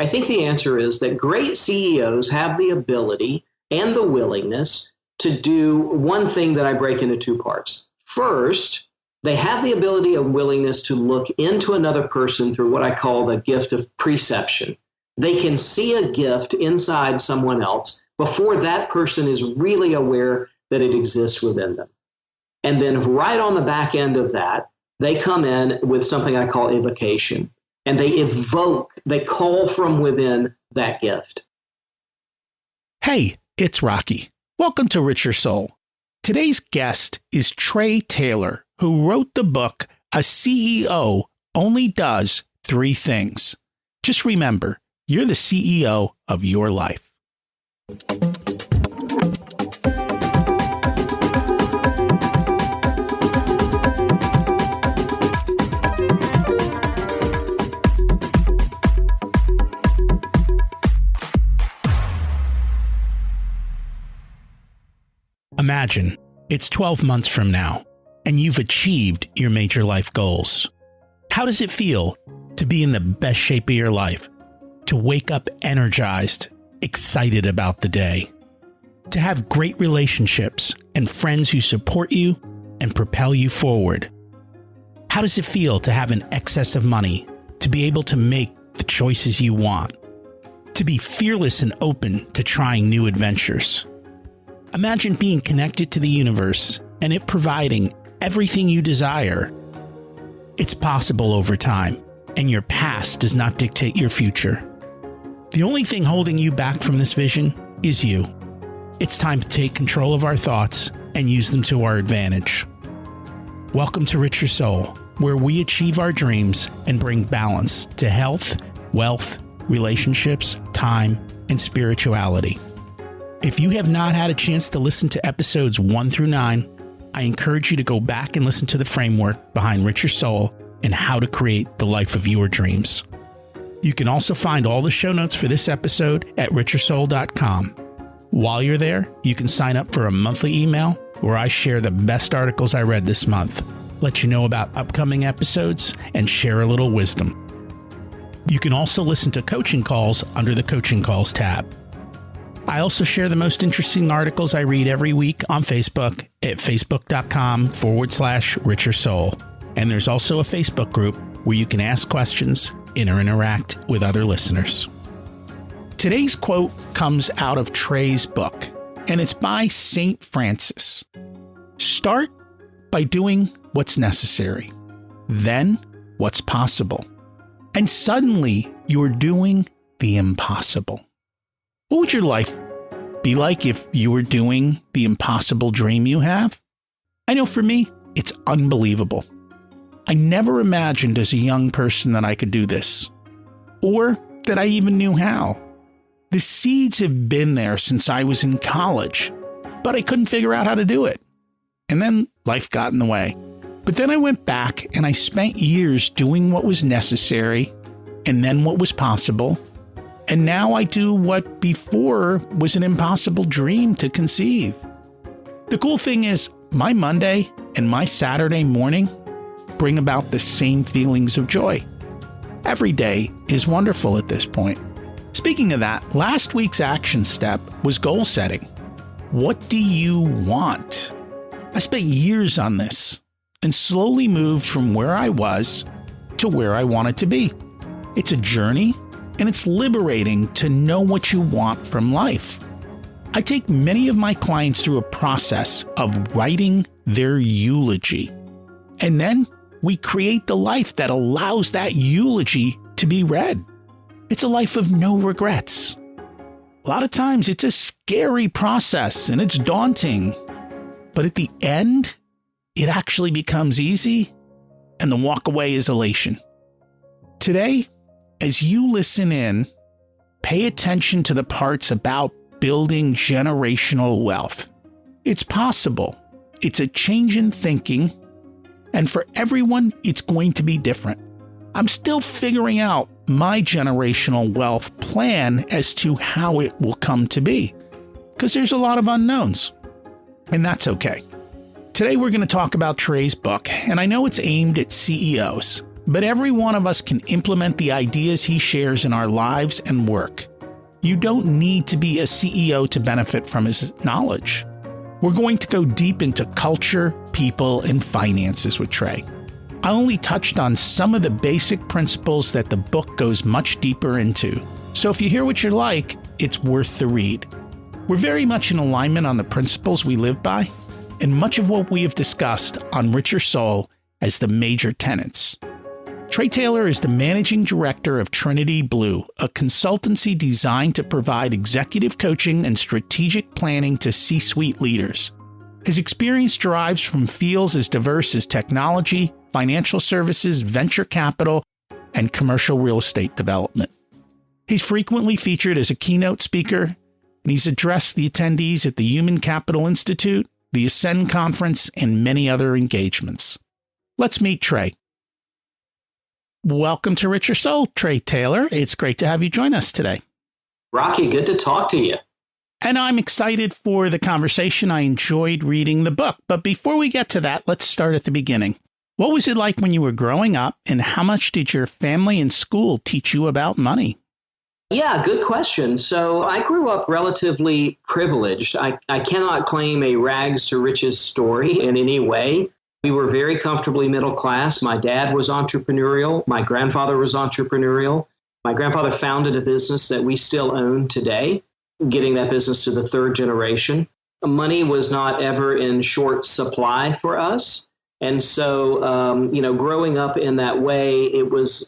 I think the answer is that great CEOs have the ability and the willingness to do one thing that I break into two parts. First, they have the ability and willingness to look into another person through what I call the gift of perception. They can see a gift inside someone else before that person is really aware that it exists within them. And then right on the back end of that, they come in with something I call evocation. And they call from within that gift. Hey, it's Rocky. Welcome to Richer Soul. Today's guest is Trey Taylor, who wrote the book, A CEO Only Does Three Things. Just remember, you're the CEO of your life. Imagine it's 12 months from now, and you've achieved your major life goals. How does it feel to be in the best shape of your life? To wake up energized, excited about the day? To have great relationships and friends who support you and propel you forward? How does it feel to have an excess of money, to be able to make the choices you want? To be fearless and open to trying new adventures? Imagine being connected to the universe and it providing everything you desire. It's possible over time, and your past does not dictate your future. The only thing holding you back from this vision is you. It's time to take control of our thoughts and use them to our advantage. Welcome to Richer Soul, where we achieve our dreams and bring balance to health, wealth, relationships, time, and spirituality. If you have not had a chance to listen to episodes 1 through 9, I encourage you to go back and listen to the framework behind Richer Soul and how to create the life of your dreams. You can also find all the show notes for this episode at richersoul.com. While you're there, you can sign up for a monthly email where I share the best articles I read this month, let you know about upcoming episodes, and share a little wisdom. You can also listen to coaching calls under the Coaching Calls tab. I also share the most interesting articles I read every week on Facebook at facebook.com/Richer Soul. And there's also a Facebook group where you can ask questions and interact with other listeners. Today's quote comes out of Trey's book, and it's by St. Francis. Start by doing what's necessary, then what's possible. And suddenly you're doing the impossible. What would your life be like if you were doing the impossible dream you have? I know for me, it's unbelievable. I never imagined as a young person that I could do this, or that I even knew how. The seeds have been there since I was in college, but I couldn't figure out how to do it. And then life got in the way. But then I went back and I spent years doing what was necessary and then what was possible. And now I do what before was an impossible dream to conceive. The cool thing is, my Monday and my Saturday morning bring about the same feelings of joy. Every day is wonderful at this point. Speaking of that, last week's action step was goal setting. What do you want? I spent years on this and slowly moved from where I was to where I wanted to be. It's a journey. And it's liberating to know what you want from life. I take many of my clients through a process of writing their eulogy. And then we create the life that allows that eulogy to be read. It's a life of no regrets. A lot of times it's a scary process and it's daunting. But at the end, it actually becomes easy and the walk away is elation. Today, as you listen in, pay attention to the parts about building generational wealth. It's possible. It's a change in thinking. And for everyone, it's going to be different. I'm still figuring out my generational wealth plan as to how it will come to be, because there's a lot of unknowns. And that's okay. Today, we're going to talk about Trey's book. And I know it's aimed at CEOs. but every one of us can implement the ideas he shares in our lives and work. You don't need to be a CEO to benefit from his knowledge. We're going to go deep into culture, people, and finances with Trey. I only touched on some of the basic principles that the book goes much deeper into. So if you hear what you like, it's worth the read. We're very much in alignment on the principles we live by, and much of what we have discussed on Rich Your Soul as the major tenets. Trey Taylor is the managing director of Trinity Blue, a consultancy designed to provide executive coaching and strategic planning to C-suite leaders. His experience derives from fields as diverse as technology, financial services, venture capital, and commercial real estate development. He's frequently featured as a keynote speaker, and he's addressed the attendees at the Human Capital Institute, the Ascend Conference, and many other engagements. Let's meet Trey. Welcome to Rich Your Soul, Trey Taylor. It's great to have you join us today. Rocky, good to talk to you. And I'm excited for the conversation. I enjoyed reading the book. But before we get to that, let's start at the beginning. What was it like when you were growing up, and how much did your family and school teach you about money? Yeah, good question. So I grew up relatively privileged. I cannot claim a rags to riches story in any way. We were very comfortably middle class. My dad was entrepreneurial. My grandfather was entrepreneurial. My grandfather founded a business that we still own today, getting that business to the third generation. Money was not ever in short supply for us. And so, growing up in that way,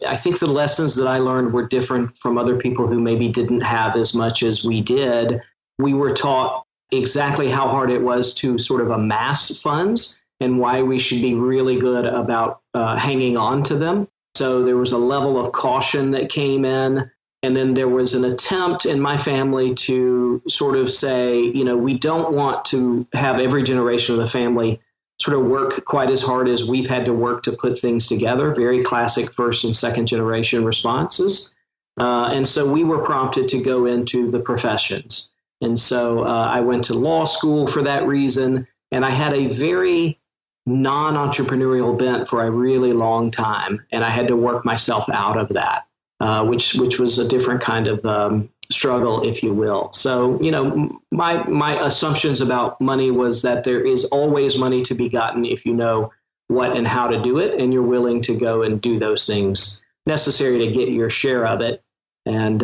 I think the lessons that I learned were different from other people who maybe didn't have as much as we did. We were taught exactly how hard it was to sort of amass funds and why we should be really good about hanging on to them. So there was a level of caution that came in. And then there was an attempt in my family to sort of say, we don't want to have every generation of the family sort of work quite as hard as we've had to work to put things together. Very classic first and second generation responses. And so we were prompted to go into the professions. And so I went to law school for that reason. And I had a very non-entrepreneurial bent for a really long time. And I had to work myself out of that, which was a different kind of struggle, if you will. So, my assumptions about money was that there is always money to be gotten if you know what and how to do it, and you're willing to go and do those things necessary to get your share of it. And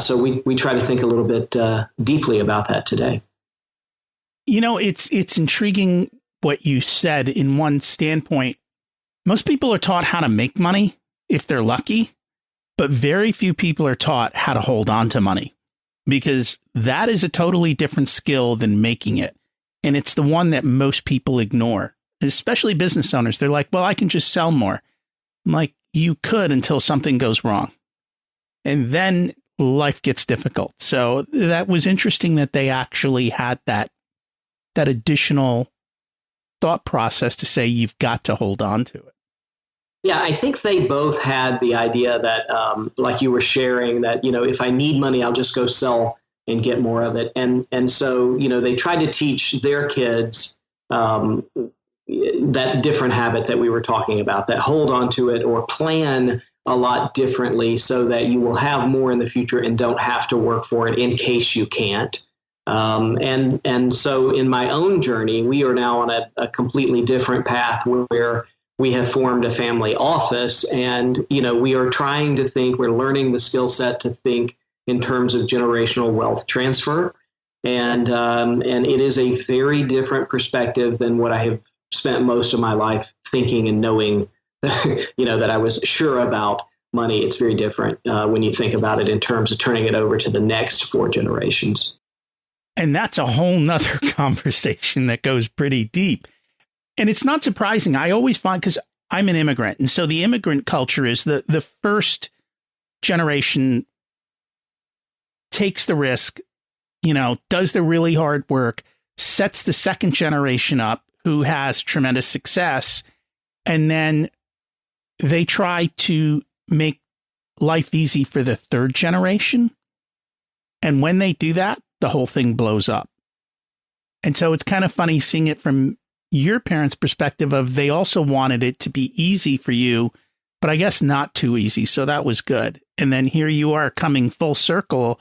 so we try to think a little bit deeply about that today. It's intriguing what you said in one standpoint. Most people are taught how to make money if they're lucky. But very few people are taught how to hold on to money, because that is a totally different skill than making it. And it's the one that most people ignore, especially business owners. They're like, well, I can just sell more. I'm like, you could until something goes wrong. And then life gets difficult. So that was interesting that they actually had that additional thought process to say you've got to hold on to it. Yeah, I think they both had the idea that, like you were sharing, that, if I need money, I'll just go sell and get more of it. And so, they tried to teach their kids that different habit that we were talking about, that hold on to it or plan a lot differently so that you will have more in the future and don't have to work for it in case you can't. And so in my own journey, we are now on a completely different path where we have formed a family office, and, we are trying to think, we're learning the skill set to think in terms of generational wealth transfer. And it is a very different perspective than what I have spent most of my life thinking and knowing, that I was sure about money. It's very different when you think about it in terms of turning it over to the next 4 generations. And that's a whole nother conversation that goes pretty deep. And it's not surprising. I always find, because I'm an immigrant, and so the immigrant culture is the first generation takes the risk, does the really hard work, sets the second generation up who has tremendous success, and then they try to make life easy for the third generation. And when they do that, the whole thing blows up. And so it's kind of funny seeing it from your parents' perspective of they also wanted it to be easy for you but I guess not too easy. So that was good. And then here you are coming full circle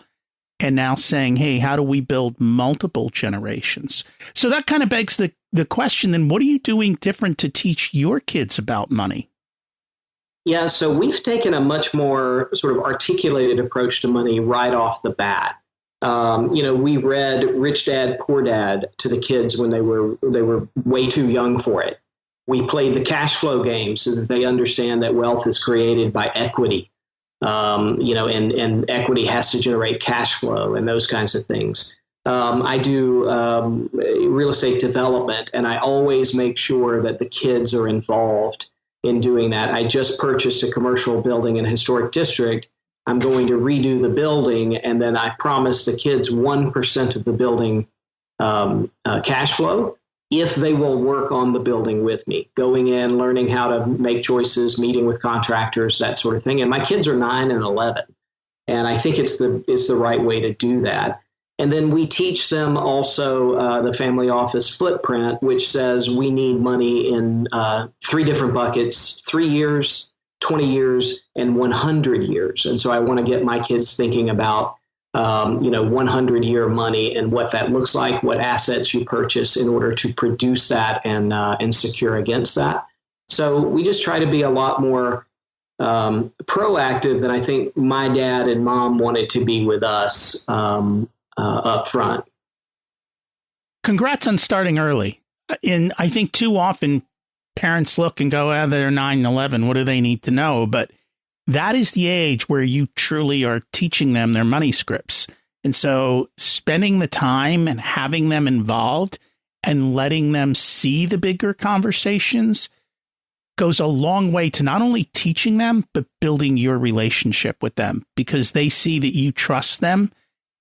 and now saying, hey, how do we build multiple generations? So that kind of begs the question, then what are you doing different to teach your kids about money? Yeah, so we've taken a much more sort of articulated approach to money right off the bat. We read Rich Dad, Poor Dad to the kids when they were way too young for it. We played the cash flow game so that they understand that wealth is created by equity, and equity has to generate cash flow and those kinds of things. I do real estate development, and I always make sure that the kids are involved in doing that. I just purchased a commercial building in a historic district. I'm going to redo the building, and then I promise the kids 1% of the building cash flow if they will work on the building with me, going in, learning how to make choices, meeting with contractors, that sort of thing. And my kids are 9 and 11, and I think it's the right way to do that. And then we teach them also the family office footprint, which says we need money in 3 different buckets: 3 years, 20 years, and 100 years. And so I want to get my kids thinking about 100-year money and what that looks like, what assets you purchase in order to produce that and secure against that. So we just try to be a lot more proactive than I think my dad and mom wanted to be with us up front. Congrats on starting early. And I think too often parents look and go, they're 9 and 11. What do they need to know? But that is the age where you truly are teaching them their money scripts. And so spending the time and having them involved and letting them see the bigger conversations goes a long way to not only teaching them, but building your relationship with them, because they see that you trust them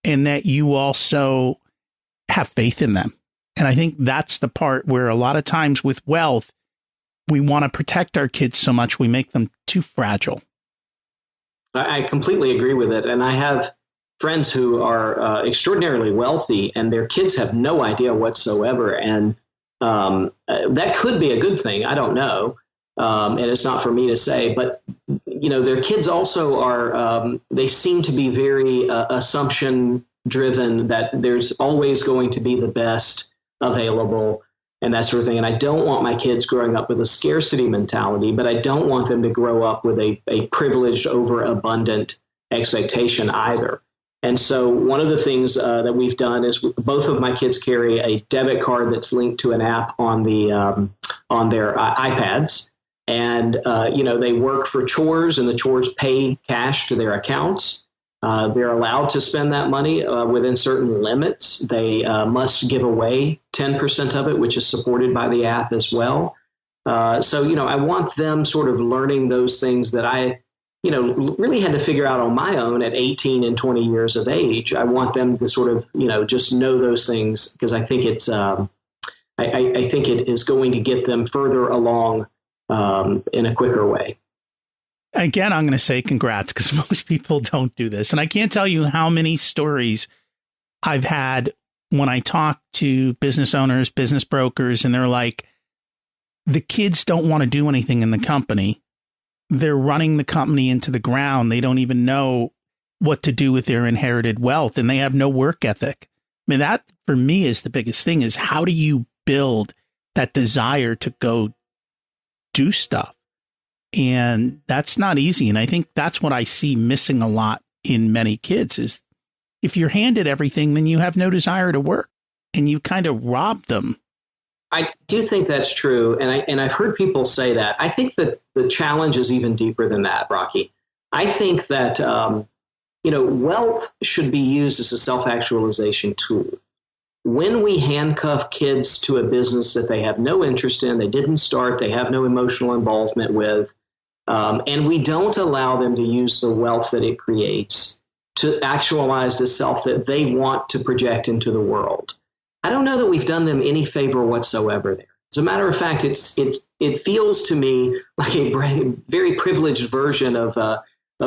and that you also have faith in them. And I think that's the part where a lot of times with wealth, we want to protect our kids so much we make them too fragile. I completely agree with it. And I have friends who are extraordinarily wealthy and their kids have no idea whatsoever. And that could be a good thing. I don't know. And it's not for me to say, but, their kids also are, they seem to be very assumption driven, that there's always going to be the best available and that sort of thing. And I don't want my kids growing up with a scarcity mentality, but I don't want them to grow up with a privileged, overabundant expectation either. And so one of the things that we've done is both of my kids carry a debit card that's linked to an app on their iPads. And, they work for chores and the chores pay cash to their accounts. They're allowed to spend that money within certain limits. They must give away 10% of it, which is supported by the app as well. So, I want them sort of learning those things that I, really had to figure out on my own at 18 and 20 years of age. I want them to sort of, just know those things, because I think it's, I think it is going to get them further along in a quicker way. Again, I'm going to say congrats, because most people don't do this. And I can't tell you how many stories I've had when I talk to business owners, business brokers, and they're like, the kids don't want to do anything in the company. They're running the company into the ground. They don't even know what to do with their inherited wealth, and they have no work ethic. I mean, that for me is the biggest thing, is how do you build that desire to go do stuff? And that's not easy. And I think that's what I see missing a lot in many kids, is if you're handed everything, then you have no desire to work and you kind of rob them. I do think that's true. And I've heard people say that. I think that the challenge is even deeper than that, Rocky. I think that, wealth should be used as a self-actualization tool. When we handcuff kids to a business that they have no interest in, they didn't start, they have no emotional involvement with, and we don't allow them to use the wealth that it creates to actualize the self that they want to project into the world, I don't know that we've done them any favor whatsoever there. As a matter of fact, it feels to me like a very privileged version of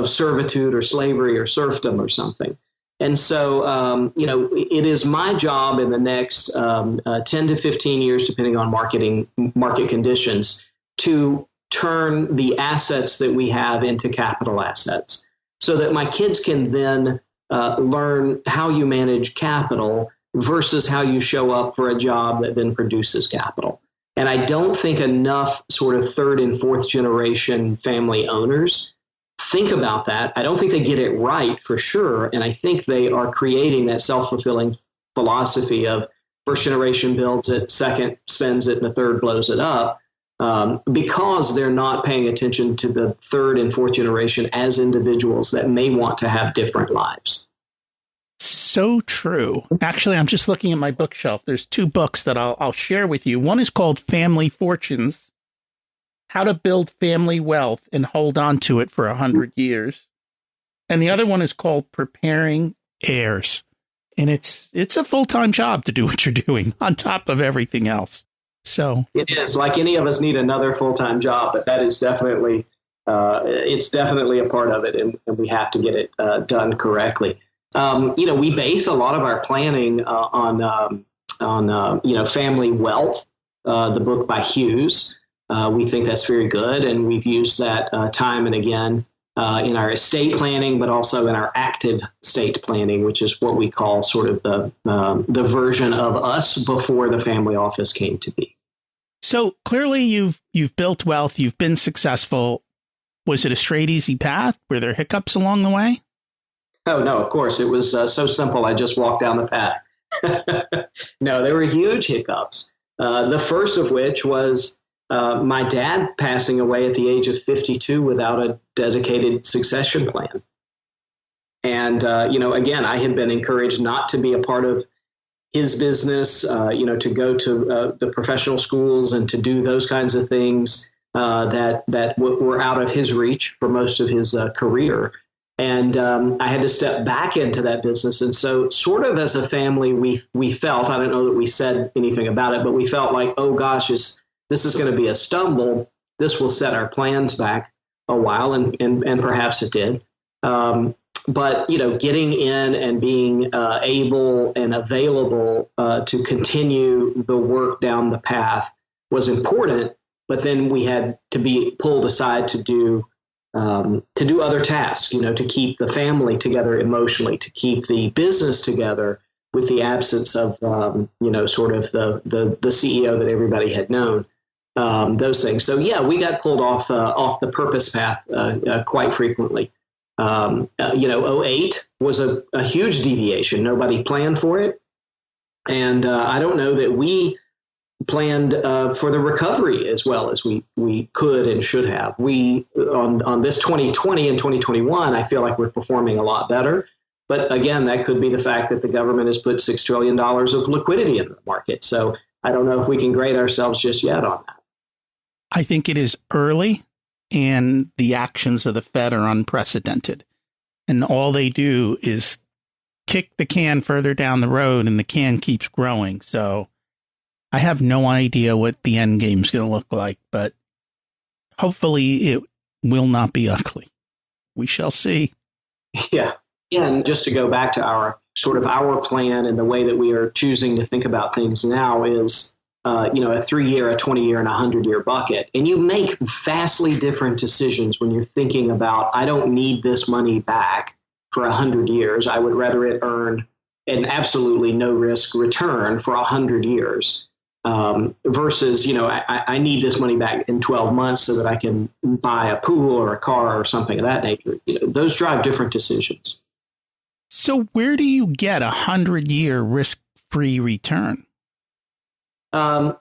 servitude or slavery or serfdom or something. And so, it is my job in the next 10 to 15 years, depending on market conditions, to turn the assets that we have into capital assets so that my kids can then learn how you manage capital versus how you show up for a job that then produces capital. And I don't think enough sort of third and fourth generation family owners think about that. I don't think they get it right for sure. And I think they are creating that self-fulfilling philosophy of first generation builds it, second spends it, and the third blows it up, because they're not paying attention to the third and fourth generation as individuals that may want to have different lives. So true. Actually, I'm just looking at my bookshelf. There's two books that I'll share with you. One is called Family Fortunes, How to Build Family Wealth and Hold On to It for 100 Years. And the other one is called Preparing Heirs. And it's a full-time job to do what you're doing on top of everything else. So it is. Like any of us need another full-time job, but that is definitely it's definitely a part of it, and we have to get it done correctly. We base a lot of our planning on Family Wealth, the book by Hughes. We think that's very good, and we've used that time and again in our estate planning, but also in our active estate planning, which is what we call sort of the version of us before the family office came to be. So clearly you've built wealth, you've been successful. Was it a straight, easy path? Were there hiccups along the way? Oh, no, of course. It was so simple. I just walked down the path. No, there were huge hiccups. The first of which was my dad passing away at the age of 52 without a dedicated succession plan. And, again, I had been encouraged not to be a part of his business, to go to the professional schools and to do those kinds of things that were out of his reach for most of his career. And I had to step back into that business. And so sort of as a family, we felt, I don't know that we said anything about it, but we felt like, oh, gosh, this is going to be a stumble. This will set our plans back a while. And perhaps it did. But, getting in and being able and available to continue the work down the path was important. But then we had to be pulled aside to do other tasks, to keep the family together emotionally, to keep the business together with the absence of, sort of the CEO that everybody had known, those things. So, yeah, we got pulled off the purpose path quite frequently. 2008 was a huge deviation. Nobody planned for it. And I don't know that we planned for the recovery as well as we could and should have. We on this 2020 and 2021, I feel like we're performing a lot better. But again, that could be the fact that the government has put $6 trillion of liquidity in the market. So I don't know if we can grade ourselves just yet on that. I think it is early, and the actions of the Fed are unprecedented. And all they do is kick the can further down the road, and the can keeps growing. So I have no idea what the end game is going to look like, but hopefully it will not be ugly. We shall see. Yeah. And just to go back to our plan and the way that we are choosing to think about things now is, a 3-year, a 20-year, and a 100-year bucket. And you make vastly different decisions when you're thinking about, I don't need this money back for 100 years. I would rather it earn an absolutely no risk return for 100 years. Versus, I need this money back in 12 months so that I can buy a pool or a car or something of that nature. Those drive different decisions. So where do you get a 100-year risk-free return? So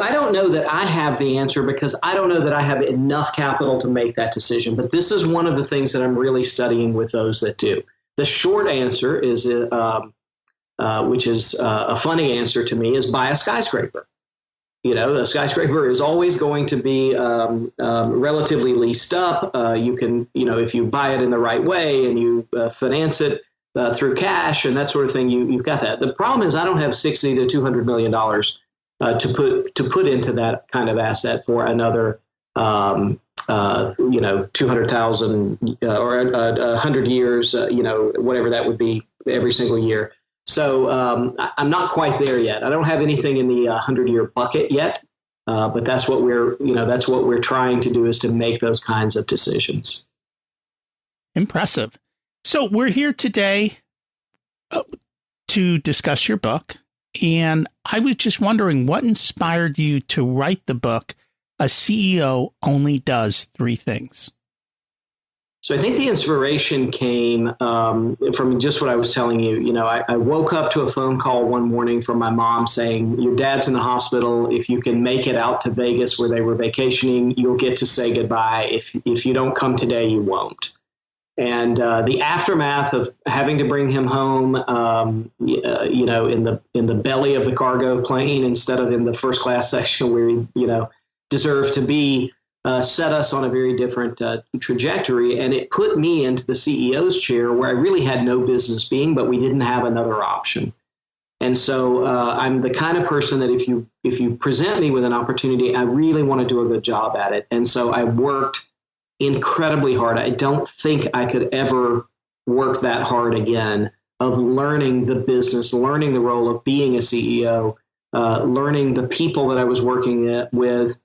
I don't know that I have the answer because I don't know that I have enough capital to make that decision. But this is one of the things that I'm really studying with those that do. The short answer is, which is a funny answer to me, is buy a skyscraper. The skyscraper is always going to be relatively leased up. You can, if you buy it in the right way and you finance it through cash and that sort of thing, you've got that. The problem is I don't have $60 to $200 million to put into that kind of asset for another 200,000 or 100 years, whatever that would be every single year. So I'm not quite there yet. I don't have anything in the 100-year bucket yet. But that's what we're trying to do, is to make those kinds of decisions. Impressive. So we're here today to discuss your book. And I was just wondering, what inspired you to write the book, A CEO Only Does Three Things? So I think the inspiration came from just what I was telling you. You know, I woke up to a phone call one morning from my mom saying, your dad's in the hospital. If you can make it out to Vegas where they were vacationing, you'll get to say goodbye. If you don't come today, you won't. And the aftermath of having to bring him home, you know, in the belly of the cargo plane instead of in the first class section where he, you know, deserved to be, set us on a very different trajectory. And it put me into the CEO's chair where I really had no business being, but we didn't have another option. And so I'm the kind of person that if you present me with an opportunity, I really want to do a good job at it. And so I worked incredibly hard. I don't think I could ever work that hard again, of learning the business, learning the role of being a CEO, learning the people that I was working with,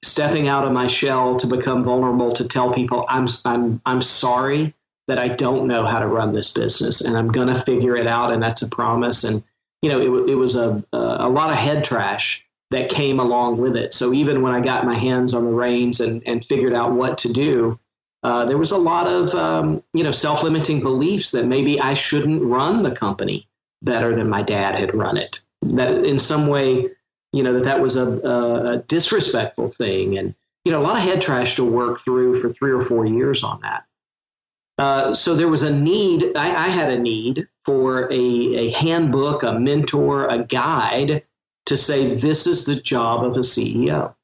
stepping out of my shell to become vulnerable, to tell people I'm sorry that I don't know how to run this business, and I'm going to figure it out. And that's a promise. And, you know, it was a lot of head trash that came along with it. So even when I got my hands on the reins and figured out what to do, there was a lot of, you know, self-limiting beliefs that maybe I shouldn't run the company better than my dad had run it. That in some way, you know, that was a disrespectful thing. And, you know, a lot of head trash to work through for 3 or 4 years on that. So there was a need. I had a need for a handbook, a mentor, a guide to say, this is the job of a CEO.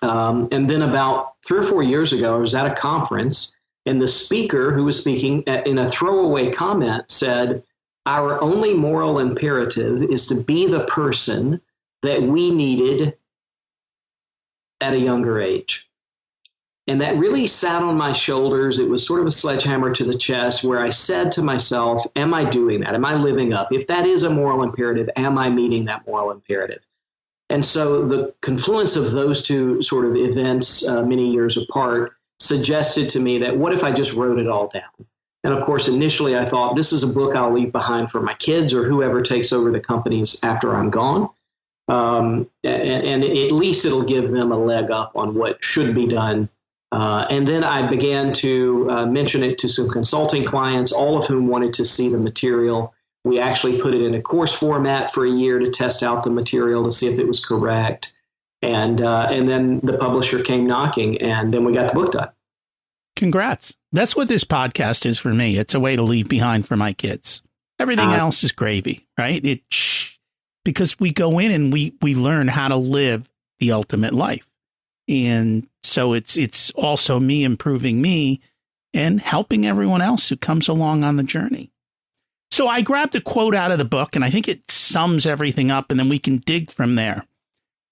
And then about 3 or 4 years ago, I was at a conference, and the speaker who was speaking in a throwaway comment said, our only moral imperative is to be the person that we needed at a younger age. And that really sat on my shoulders. It was sort of a sledgehammer to the chest, where I said to myself, am I doing that? Am I living up? If that is a moral imperative, am I meeting that moral imperative? And so the confluence of those two sort of events, many years apart, suggested to me that what if I just wrote it all down? And of course, initially I thought, this is a book I'll leave behind for my kids or whoever takes over the companies after I'm gone. And at least it'll give them a leg up on what should be done. And then I began to mention it to some consulting clients, all of whom wanted to see the material. We actually put it in a course format for a year to test out the material to see if it was correct. And then the publisher came knocking, and then we got the book done. Congrats. That's what this podcast is for me. It's a way to leave behind for my kids. Everything else is gravy, right? Because we go in and we learn how to live the ultimate life. And so it's also me improving me and helping everyone else who comes along on the journey. So I grabbed a quote out of the book, and I think it sums everything up, and then we can dig from there.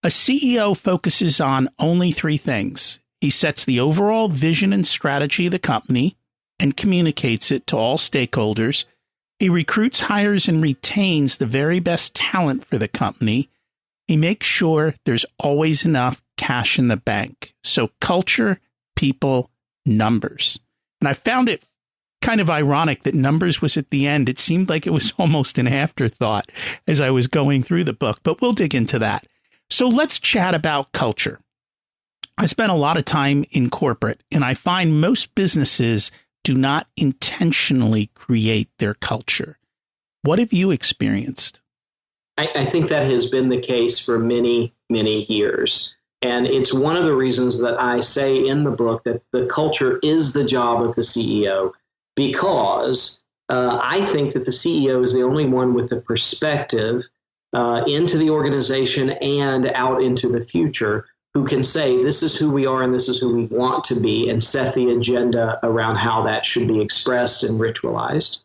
A CEO focuses on only 3 things. He sets the overall vision and strategy of the company and communicates it to all stakeholders. He recruits, hires, and retains the very best talent for the company. He makes sure there's always enough cash in the bank. So culture, people, numbers. And I found it kind of ironic that numbers was at the end. It seemed like it was almost an afterthought as I was going through the book, but we'll dig into that. So let's chat about culture. I spent a lot of time in corporate, and I find most businesses do not intentionally create their culture. What have you experienced? I think that has been the case for many, many years. And it's one of the reasons that I say in the book that the culture is the job of the CEO, because I think that the CEO is the only one with the perspective into the organization and out into the future who can say, this is who we are and this is who we want to be, and set the agenda around how that should be expressed and ritualized.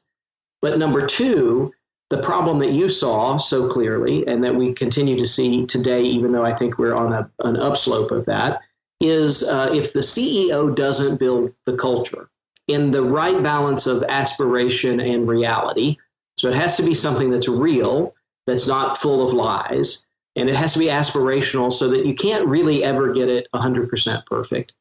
But number 2, the problem that you saw so clearly, and that we continue to see today, even though I think we're on an upslope of that, is if the CEO doesn't build the culture in the right balance of aspiration and reality, so it has to be something that's real, that's not full of lies, and it has to be aspirational so that you can't really ever get it 100% perfect.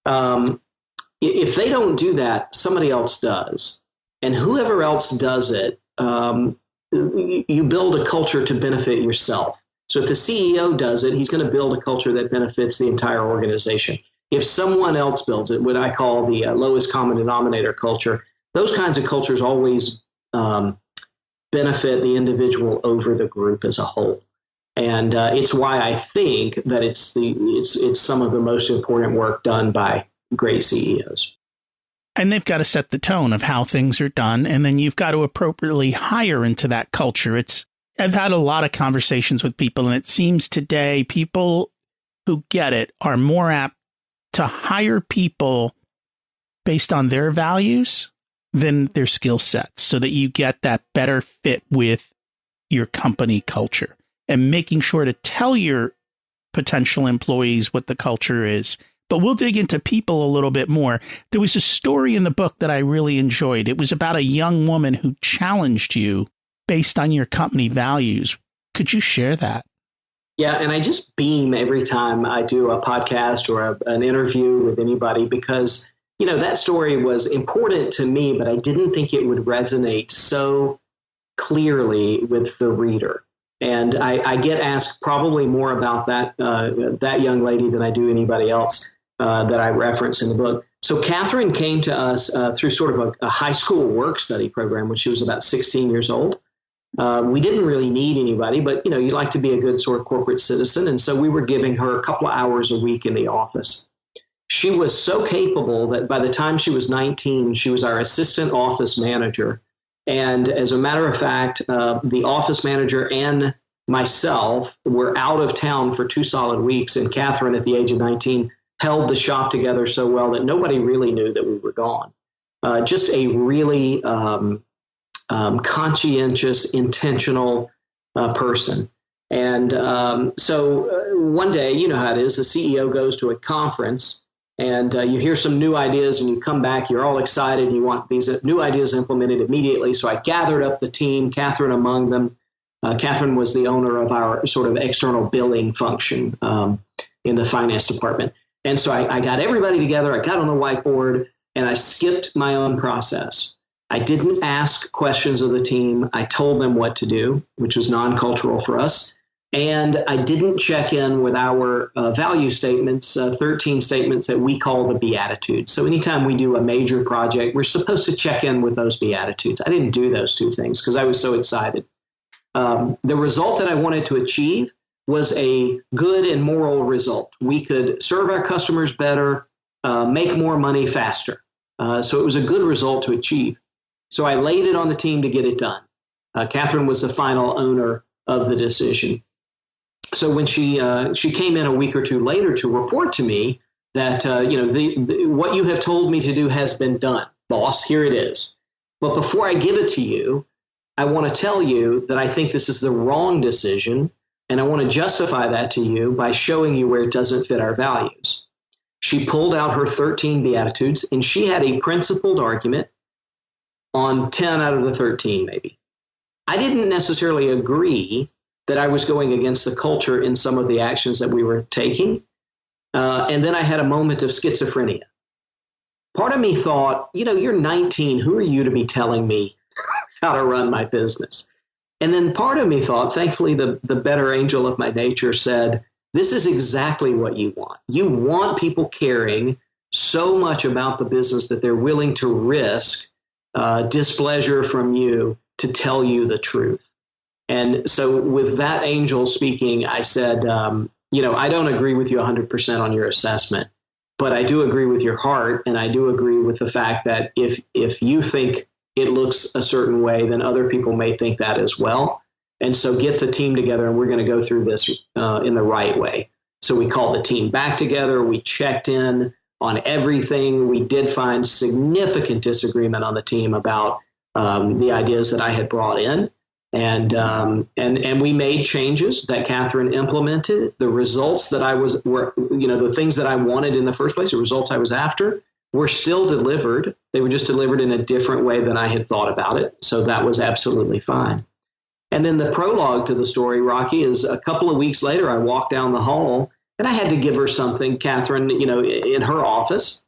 If they don't do that, somebody else does. And whoever else does it, you build a culture to benefit yourself. So if the CEO does it, he's going to build a culture that benefits the entire organization. If someone else builds it, what I call the lowest common denominator culture, those kinds of cultures always benefit the individual over the group as a whole. And it's why I think that it's some of the most important work done by great CEOs. And they've got to set the tone of how things are done. And then you've got to appropriately hire into that culture. I've had a lot of conversations with people, and it seems today people who get it are more apt to hire people based on their values than their skill sets, so that you get that better fit with your company culture, and making sure to tell your potential employees what the culture is. But we'll dig into people a little bit more. There was a story in the book that I really enjoyed. It was about a young woman who challenged you based on your company values. Could you share that? Yeah, and I just beam every time I do a podcast or an interview with anybody, because, that story was important to me, but I didn't think it would resonate so clearly with the reader. And I get asked probably more about that young lady than I do anybody else that I reference in the book. So Catherine came to us through sort of a high school work study program when she was about 16 years old. We didn't really need anybody, but, you like to be a good sort of corporate citizen. And so we were giving her a couple of hours a week in the office. She was so capable that by the time she was 19, she was our assistant office manager. And as a matter of fact, the office manager and myself were out of town for 2 solid weeks. And Catherine, at the age of 19, held the shop together so well that nobody really knew that we were gone. Just a really conscientious, intentional person. And so one day, you know how it is, the CEO goes to a conference and you hear some new ideas and you come back, you're all excited, and you want these new ideas implemented immediately. So I gathered up the team, Catherine among them. Catherine was the owner of our sort of external billing function in the finance department. And so I got everybody together, I got on the whiteboard, and I skipped my own process. I didn't ask questions of the team. I told them what to do, which was non-cultural for us. And I didn't check in with our value statements, 13 statements that we call the Beatitudes. So anytime we do a major project, we're supposed to check in with those Beatitudes. I didn't do those two things because I was so excited. The result that I wanted to achieve was a good and moral result. We could serve our customers better, make more money faster. So it was a good result to achieve. So I laid it on the team to get it done. Catherine was the final owner of the decision. So when she came in a week or two later to report to me that, what you have told me to do has been done, boss, here it is. But before I give it to you, I want to tell you that I think this is the wrong decision. And I want to justify that to you by showing you where it doesn't fit our values. She pulled out her 13 Beatitudes, and she had a principled argument on 10 out of the 13, maybe. I didn't necessarily agree that I was going against the culture in some of the actions that we were taking. And then I had a moment of schizophrenia. Part of me thought, you're 19. Who are you to be telling me how to run my business? And then part of me thought, thankfully, the better angel of my nature said, this is exactly what you want. You want people caring so much about the business that they're willing to risk displeasure from you to tell you the truth. And so with that angel speaking, I said, I don't agree with you 100% on your assessment, but I do agree with your heart. And I do agree with the fact that if you think it looks a certain way, then other people may think that as well. And so get the team together, and we're going to go through this in the right way. So we called the team back together. We checked in on everything. We did find significant disagreement on the team about the ideas that I had brought in. And we made changes that Catherine implemented. The results that were the things that I wanted in the first place, the results I was after, were still delivered. They were just delivered in a different way than I had thought about it. So that was absolutely fine. And then the prologue to the story, Rocky, is a couple of weeks later, I walked down the hall and I had to give her something, Catherine, in her office.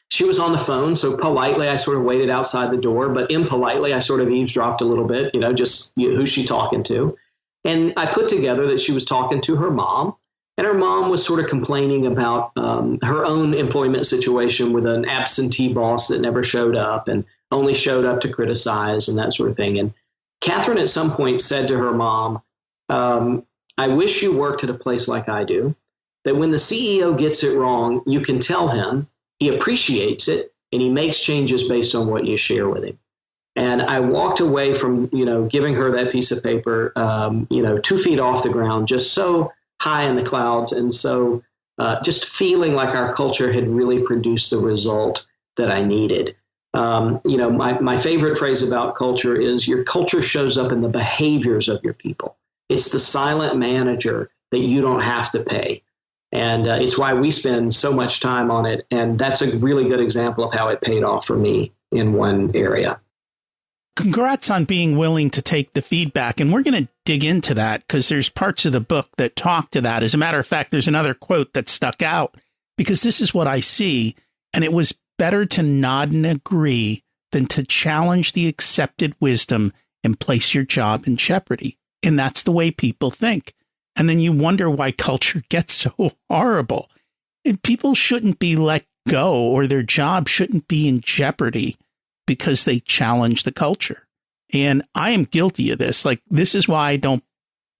She was on the phone, so politely I sort of waited outside the door, but impolitely I sort of eavesdropped a little bit, who's she talking to? And I put together that she was talking to her mom, and her mom was sort of complaining about her own employment situation with an absentee boss that never showed up and only showed up to criticize and that sort of thing. And Catherine at some point said to her mom, I wish you worked at a place like I do, that when the CEO gets it wrong, you can tell him, he appreciates it, and he makes changes based on what you share with him. And I walked away from, giving her that piece of paper, 2 feet off the ground, just so high in the clouds. And so just feeling like our culture had really produced the result that I needed. My favorite phrase about culture is your culture shows up in the behaviors of your people. It's the silent manager that you don't have to pay. And it's why we spend so much time on it. And that's a really good example of how it paid off for me in one area. Congrats on being willing to take the feedback. And we're going to dig into that because there's parts of the book that talk to that. As a matter of fact, there's another quote that stuck out because this is what I see. And it was better to nod and agree than to challenge the accepted wisdom and place your job in jeopardy. And that's the way people think. And then you wonder why culture gets so horrible. People shouldn't be let go or their job shouldn't be in jeopardy because they challenge the culture. And I am guilty of this. Like, this is why I don't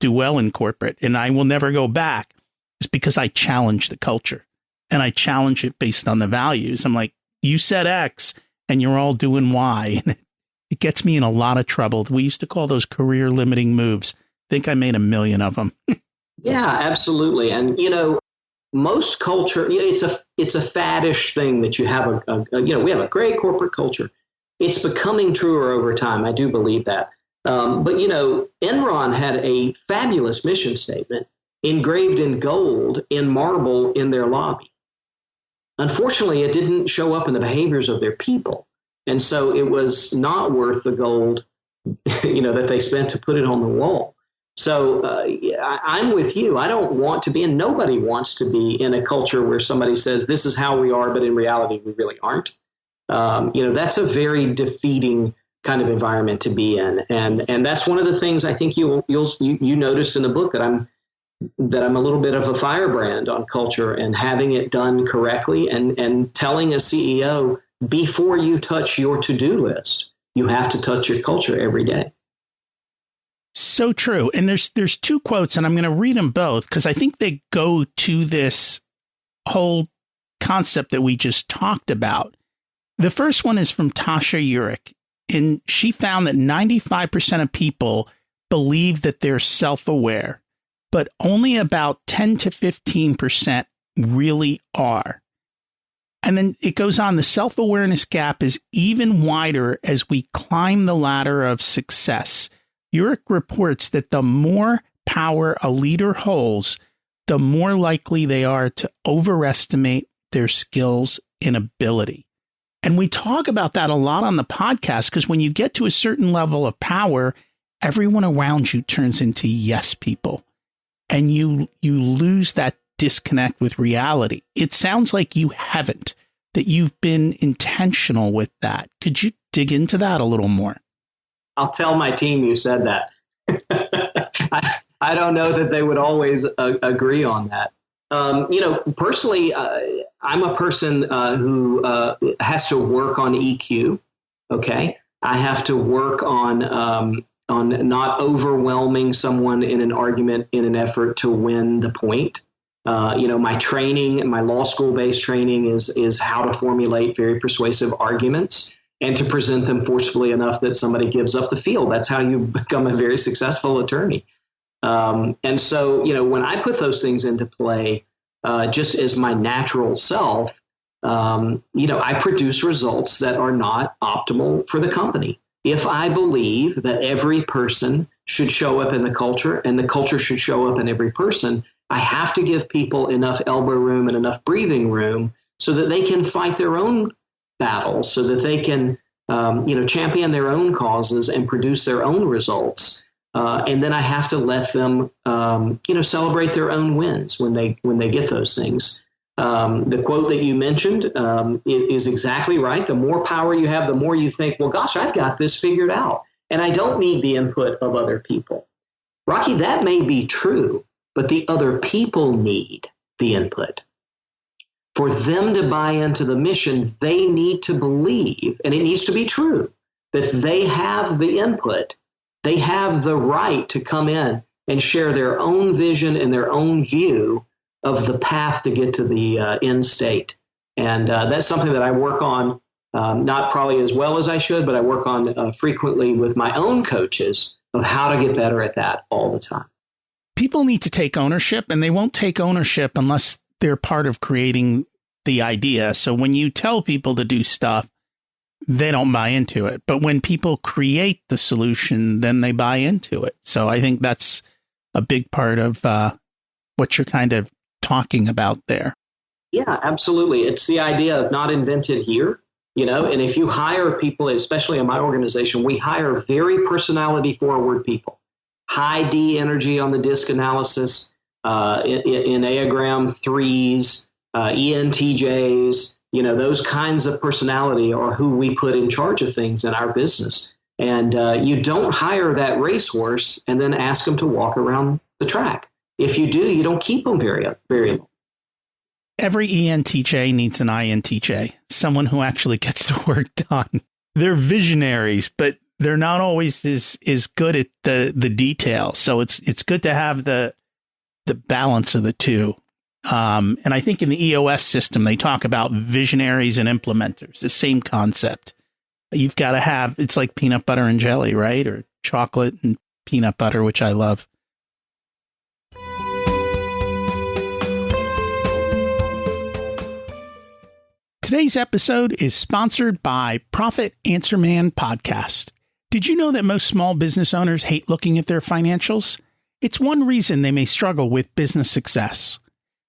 do well in corporate and I will never go back. It's because I challenge the culture and I challenge it based on the values. I'm like, you said X and you're all doing Y. And it gets me in a lot of trouble. We used to call those career limiting moves. I think I made 1 million of them. Yeah, absolutely. And, most culture, it's a faddish thing that you have we have a great corporate culture. It's becoming truer over time. I do believe that. But Enron had a fabulous mission statement engraved in gold in marble in their lobby. Unfortunately, it didn't show up in the behaviors of their people. And so it was not worth the gold, that they spent to put it on the wall. So I'm with you. I don't want to be, and nobody wants to be in a culture where somebody says, this is how we are, but in reality, we really aren't. That's a very defeating kind of environment to be in. And that's one of the things I think you notice in the book that I'm a little bit of a firebrand on culture and having it done correctly and telling a CEO, before you touch your to-do list, you have to touch your culture every day. So true. And there's 2 quotes, and I'm going to read them both because I think they go to this whole concept that we just talked about. The first one is from Tasha Eurich, and she found that 95% of people believe that they're self-aware, but only about 10 to 15% really are. And then it goes on, the self-awareness gap is even wider as we climb the ladder of success. Eurich reports that the more power a leader holds, the more likely they are to overestimate their skills and ability. And we talk about that a lot on the podcast because when you get to a certain level of power, everyone around you turns into yes people. And you lose that disconnect with reality. It sounds like you haven't, that you've been intentional with that. Could you dig into that a little more? I'll tell my team you said that. I don't know that they would always agree on that. Personally, I'm a person who has to work on EQ. Okay, I have to work on not overwhelming someone in an argument in an effort to win the point. My training, my law school-based training is how to formulate very persuasive arguments and to present them forcefully enough that somebody gives up the field. That's how you become a very successful attorney. And so, when I put those things into play, just as my natural self, I produce results that are not optimal for the company. If I believe that every person should show up in the culture and the culture should show up in every person, I have to give people enough elbow room and enough breathing room so that they can fight their own battles, so that they can champion their own causes and produce their own results. And then I have to let them, celebrate their own wins when they get those things. The quote that you mentioned is exactly right. The more power you have, the more you think, well, gosh, I've got this figured out, and I don't need the input of other people. Rocky, that may be true, but the other people need the input. For them to buy into the mission, they need to believe, and it needs to be true, that they have the input. They have the right to come in and share their own vision and their own view of the path to get to the end state. And that's something that I work on, not probably as well as I should, but I work on frequently with my own coaches of how to get better at that all the time. People need to take ownership, and they won't take ownership unless they're part of creating the idea. So when you tell people to do stuff, they don't buy into it. But when people create the solution, then they buy into it. So I think that's a big part of what you're kind of talking about there. Yeah, absolutely. It's the idea of not invented here, and if you hire people, especially in my organization, we hire very personality forward people, high D energy on the disc analysis, Enneagram 3s, ENTJs, those kinds of personality are who we put in charge of things in our business. And you don't hire that racehorse and then ask them to walk around the track. If you do, you don't keep them very long. Every ENTJ needs an INTJ, someone who actually gets the work done. They're visionaries, but they're not always as good at the details. So it's good to have the balance of the two. And I think in the EOS system, they talk about visionaries and implementers, the same concept. You've got to have, it's like peanut butter and jelly, right? Or chocolate and peanut butter, which I love. Today's episode is sponsored by Profit Answer Man Podcast. Did you know that most small business owners hate looking at their financials? It's one reason they may struggle with business success.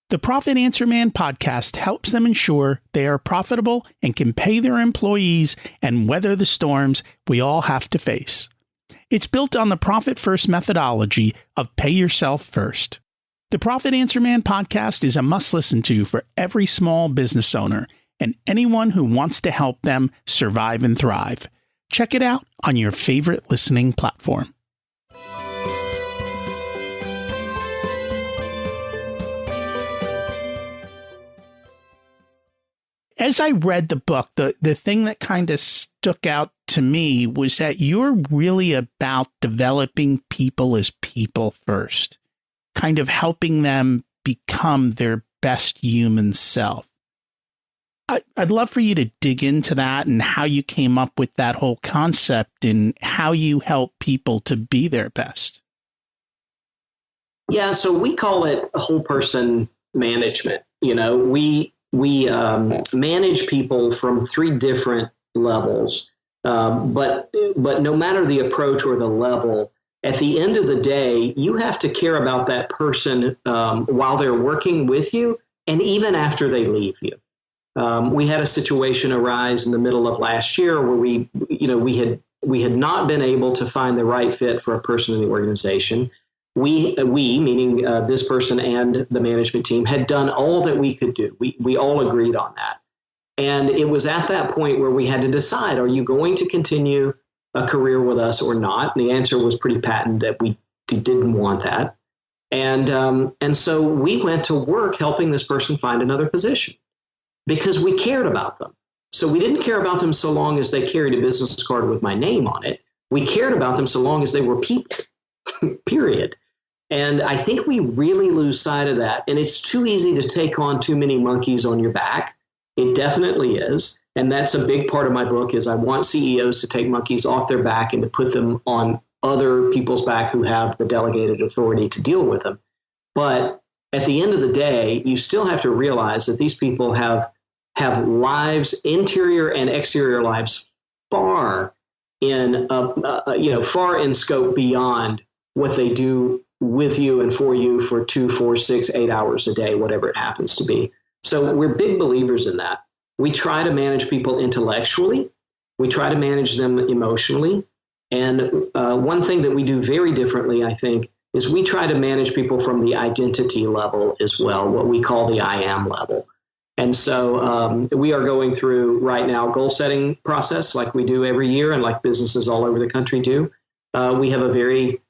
The Profit Answer Man podcast helps them ensure they are profitable and can pay their employees and weather the storms we all have to face. It's built on the Profit First methodology of pay yourself first. The Profit Answer Man podcast is a must listen to for every small business owner and anyone who wants to help them survive and thrive. Check it out on your favorite listening platform. As I read the book, the thing that kind of stuck out to me was that you're really about developing people as people first, kind of helping them become their best human self. I'd love for you to dig into that and how you came up with that whole concept and how you help people to be their best. Yeah, so we call it whole person management. We manage people from three different levels, but no matter the approach or the level, at the end of the day, you have to care about that person while they're working with you and even after they leave you. We had a situation arise in the middle of last year where we had not been able to find the right fit for a person in the organization. We meaning this person and the management team, had done all that we could do. We all agreed on that. And it was at that point where we had to decide, are you going to continue a career with us or not? And the answer was pretty patent that we didn't want that. And so we went to work helping this person find another position because we cared about them. So we didn't care about them so long as they carried a business card with my name on it. We cared about them so long as they were people, period. And I think we really lose sight of that. And it's too easy to take on too many monkeys on your back. It definitely is. And that's a big part of my book is I want CEOs to take monkeys off their back and to put them on other people's back who have the delegated authority to deal with them. But at the end of the day, you still have to realize that these people have lives, interior and exterior lives, far in scope beyond what they do with you and for 2, 4, 6, 8 hours a day, whatever it happens to be. So we're big believers in that. We try to manage people intellectually, We try to manage them emotionally. And one thing that we do very differently, I think, is we try to manage people from the identity level as well, what we call the I am level. And so we are going through right now goal setting process like we do every year and like businesses all over the country do. We have a very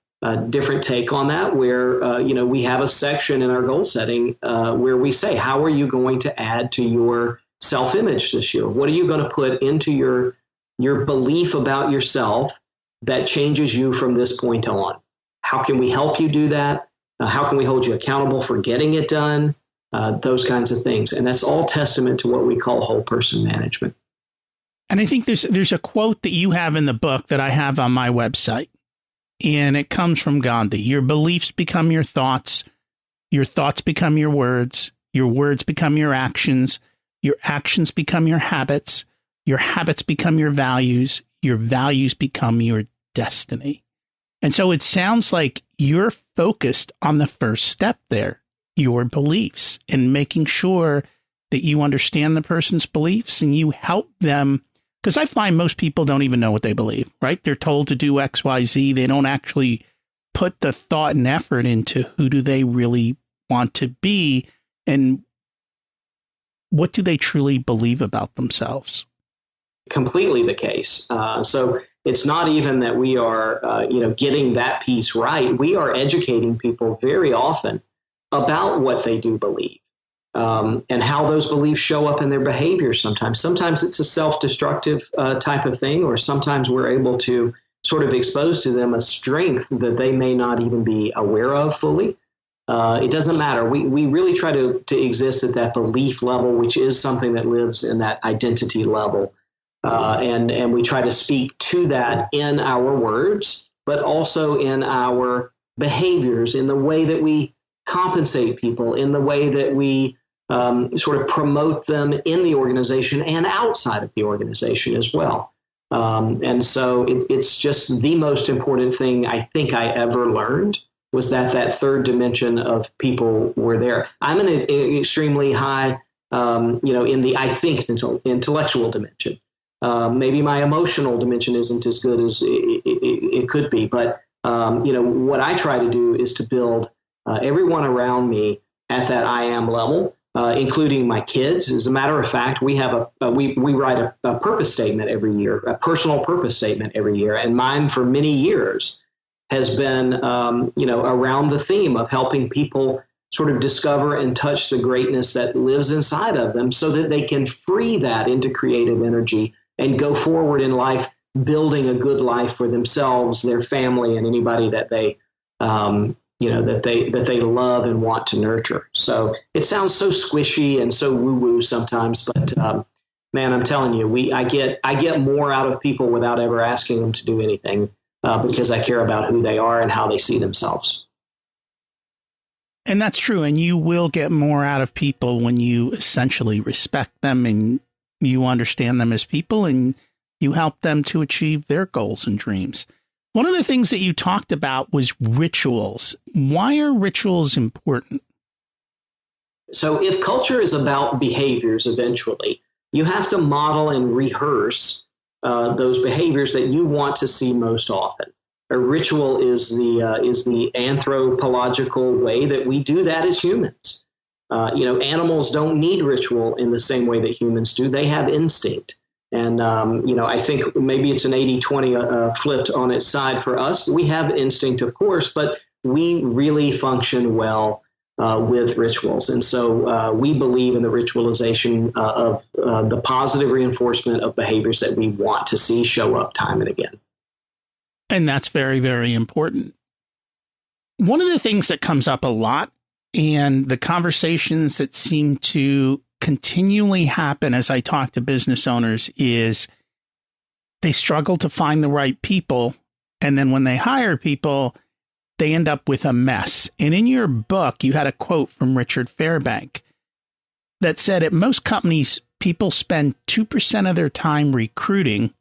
different take on that where, we have a section in our goal setting where we say, how are you going to add to your self-image this year? What are you going to put into your belief about yourself that changes you from this point on? How can we help you do that? How can we hold you accountable for getting it done? Those kinds of things. And that's all testament to what we call whole person management. And I think there's a quote that you have in the book that I have on my website, and it comes from Gandhi. Your beliefs become your thoughts become your words become your actions become your habits become your values become your destiny. And so it sounds like you're focused on the first step there, your beliefs, and making sure that you understand the person's beliefs and you help them. Because I find most people don't even know what they believe, right? They're told to do X, Y, Z. They don't actually put the thought and effort into who do they really want to be and what do they truly believe about themselves. Completely the case. So it's not even that we are, getting that piece right. We are educating people very often about what they do believe and how those beliefs show up in their behavior sometimes. Sometimes it's a self-destructive type of thing, or sometimes we're able to sort of expose to them a strength that they may not even be aware of fully. It doesn't matter. We really try to exist at that belief level, which is something that lives in that identity level. And we try to speak to that in our words, but also in our behaviors, in the way that we compensate people, in the way that we sort of promote them in the organization and outside of the organization as well. And so it's just the most important thing I think I ever learned was that third dimension of people were there. I'm in an extremely high, in the I think intellectual dimension. Maybe my emotional dimension isn't as good as it could be. But, what I try to do is to build everyone around me at that I am level, including my kids. As a matter of fact, we have we write a purpose statement every year, a personal purpose statement every year. And mine for many years has been, around the theme of helping people sort of discover and touch the greatness that lives inside of them so that they can free that into creative energy and go forward in life, building a good life for themselves, their family, and anybody that they, that they love and want to nurture. So it sounds so squishy and so woo-woo sometimes, but man, I'm telling you, I get more out of people without ever asking them to do anything because I care about who they are and how they see themselves. And that's true. And you will get more out of people when you essentially respect them and you understand them as people and you help them to achieve their goals and dreams. One of the things that you talked about was rituals. Why are rituals important? So if culture is about behaviors eventually, you have to model and rehearse those behaviors that you want to see most often. A ritual is the anthropological way that we do that as humans. Animals don't need ritual in the same way that humans do. They have instinct. And, I think maybe it's an 80-20 flipped on its side for us. We have instinct, of course, but we really function well with rituals. And so we believe in the ritualization of the positive reinforcement of behaviors that we want to see show up time and again. And that's very, very important. One of the things that comes up a lot and the conversations that seem to continually happen as I talk to business owners is they struggle to find the right people. And then when they hire people, they end up with a mess. And in your book, you had a quote from Richard Fairbank that said at most companies, people spend 2% of their time recruiting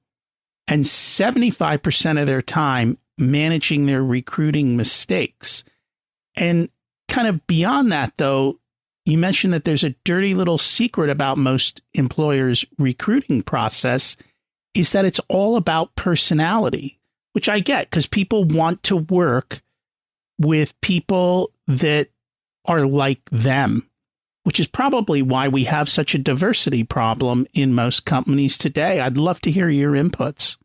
and 75% of their time managing their recruiting mistakes. And kind of beyond that, though, you mentioned that there's a dirty little secret about most employers' recruiting process, is that it's all about personality, which I get because people want to work with people that are like them, which is probably why we have such a diversity problem in most companies today. I'd love to hear your inputs.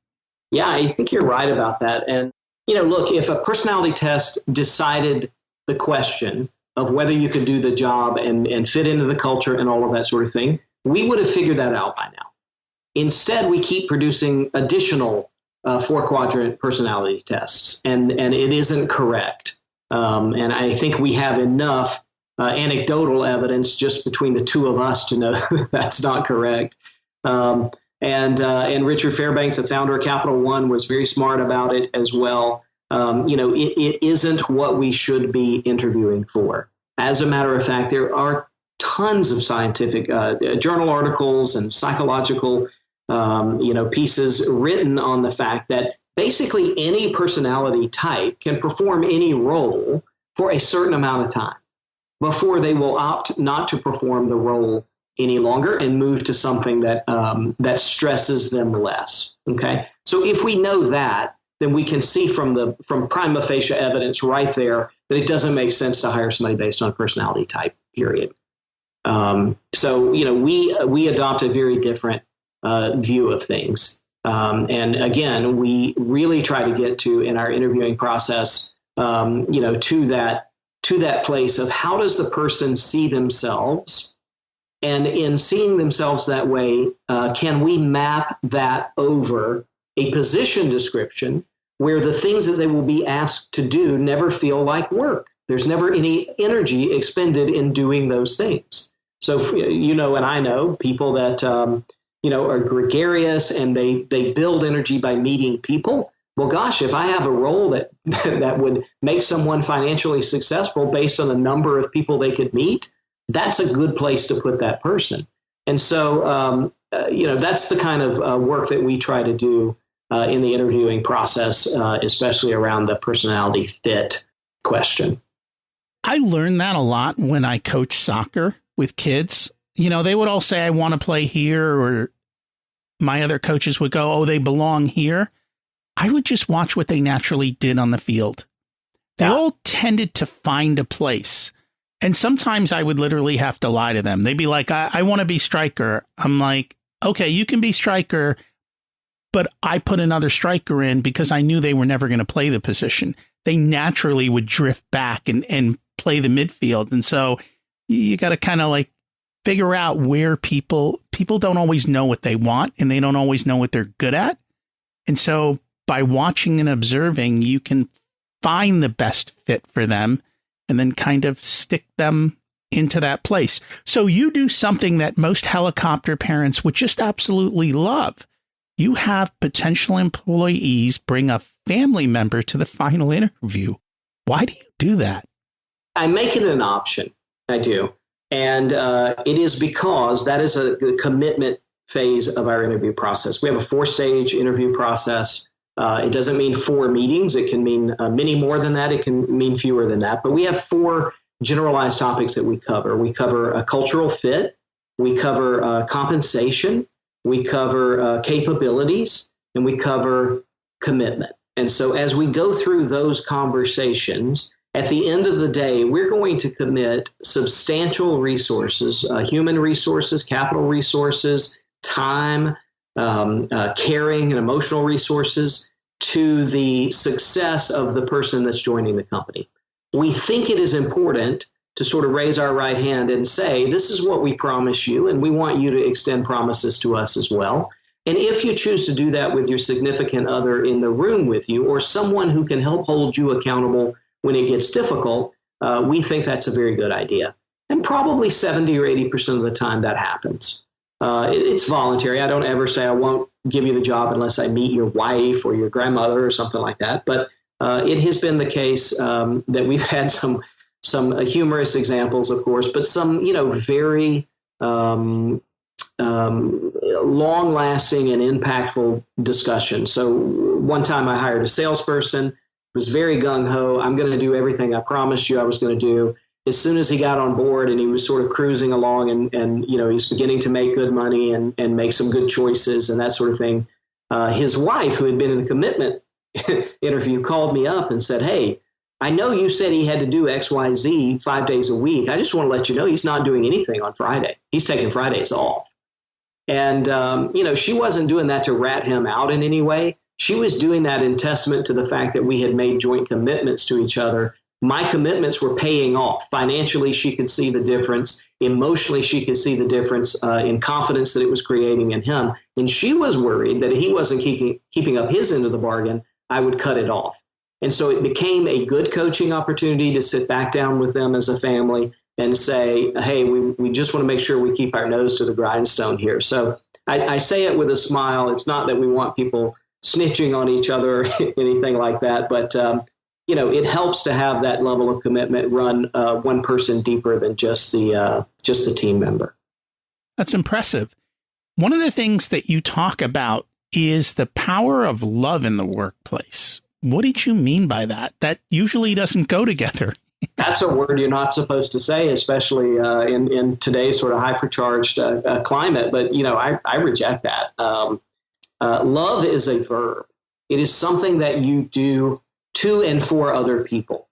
Yeah, I think you're right about that. And, look, if a personality test decided the question of whether you could do the job and fit into the culture and all of that sort of thing, we would have figured that out by now. Instead, we keep producing additional 4-quadrant personality tests, and it isn't correct. And I think we have enough anecdotal evidence just between the two of us to know that's not correct. And Richard Fairbanks, the founder of Capital One, was very smart about it as well. It isn't what we should be interviewing for. As a matter of fact, there are tons of scientific journal articles and psychological pieces written on the fact that basically any personality type can perform any role for a certain amount of time before they will opt not to perform the role any longer and move to something that stresses them less. Okay, so if we know that, then we can see from prima facie evidence right there that it doesn't make sense to hire somebody based on personality type. Period. So we adopt a very different view of things, and again, we really try to get to in our interviewing process, to that place of how does the person see themselves. And in seeing themselves that way, can we map that over a position description where the things that they will be asked to do never feel like work? There's never any energy expended in doing those things. So, and I know people that, are gregarious and they build energy by meeting people. Well, gosh, if I have a role that would make someone financially successful based on the number of people they could meet, that's a good place to put that person. And so, that's the kind of work that we try to do in the interviewing process, especially around the personality fit question. I learned that a lot when I coach soccer with kids. They would all say, I want to play here, or my other coaches would go, oh, they belong here. I would just watch what they naturally did on the field. They all tended to find a place. And sometimes I would literally have to lie to them. They'd be like, I want to be striker. I'm like, okay, you can be striker, but I put another striker in because I knew they were never going to play the position. They naturally would drift back and play the midfield. And so you got to kind of like figure out where people don't always know what they want, and they don't always know what they're good at. And so by watching and observing, you can find the best fit for them and then kind of stick them into that place. So you do something that most helicopter parents would just absolutely love. You have potential employees bring a family member to the final interview. Why do you do that? I make it an option. I do. And it is because that is a commitment phase of our interview process. We have a 4-stage interview process. It doesn't mean 4 meetings. It can mean many more than that. It can mean fewer than that. But we have 4 generalized topics that we cover. We cover a cultural fit. We cover compensation. We cover capabilities. And we cover commitment. And so as we go through those conversations, at the end of the day, we're going to commit substantial resources, human resources, capital resources, time, caring and emotional resources to the success of the person that's joining the company. We think it is important to sort of raise our right hand and say, this is what we promise you, and we want you to extend promises to us as well. And if you choose to do that with your significant other in the room with you, or someone who can help hold you accountable when it gets difficult, we think that's a very good idea. And probably 70 or 80% of the time that happens. It's voluntary. I don't ever say I won't give you the job unless I meet your wife or your grandmother or something like that. But it has been the case that we've had some humorous examples, of course, but some very long-lasting and impactful discussions. So one time I hired a salesperson, was very gung-ho. I'm going to do everything I promised you I was going to do. As soon as he got on board and he was sort of cruising along and he was beginning to make good money and make some good choices and that sort of thing, his wife, who had been in the commitment interview, called me up and said, "Hey, I know you said he had to do X, Y, Z 5 days a week. I just want to let you know he's not doing anything on Friday. He's taking Fridays off." And, she wasn't doing that to rat him out in any way. She was doing that in testament to the fact that we had made joint commitments to each other. My commitments were paying off. Financially, she could see the difference. Emotionally, she could see the difference in confidence that it was creating in him. And she was worried that if he wasn't keeping up his end of the bargain, I would cut it off. And so it became a good coaching opportunity to sit back down with them as a family and say, hey, we just want to make sure we keep our nose to the grindstone here. So I say it with a smile. It's not that we want people snitching on each other or anything like that, but it helps to have that level of commitment run one person deeper than just the team member. That's impressive. One of the things that you talk about is the power of love in the workplace. What did you mean by that? That usually doesn't go together. That's a word you're not supposed to say, especially in today's sort of hypercharged climate. But, I reject that. Love is a verb. It is something that you do to and for other people.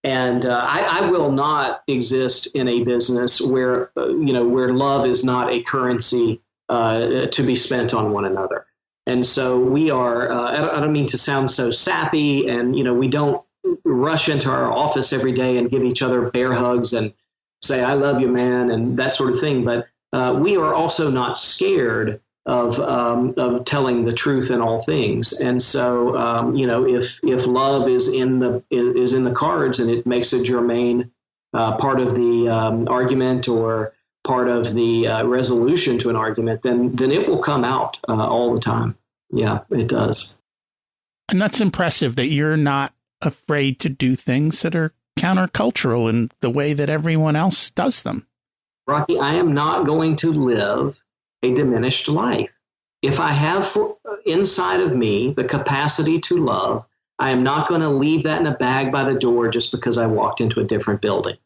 And I will not exist in a business where love is not a currency to be spent on one another. And so we are, I don't mean to sound so sappy, and, we don't rush into our office every day and give each other bear hugs and say, I love you, man, and that sort of thing. But we are also not scared of telling the truth in all things. And so, if love is in the cards and it makes a germane part of the argument or part of the resolution to an argument, then it will come out all the time. Yeah, it does. And that's impressive that you're not afraid to do things that are countercultural in the way that everyone else does them. Rocky, I am not going to live a diminished life. If I have inside of me the capacity to love, I am not going to leave that in a bag by the door just because I walked into a different building.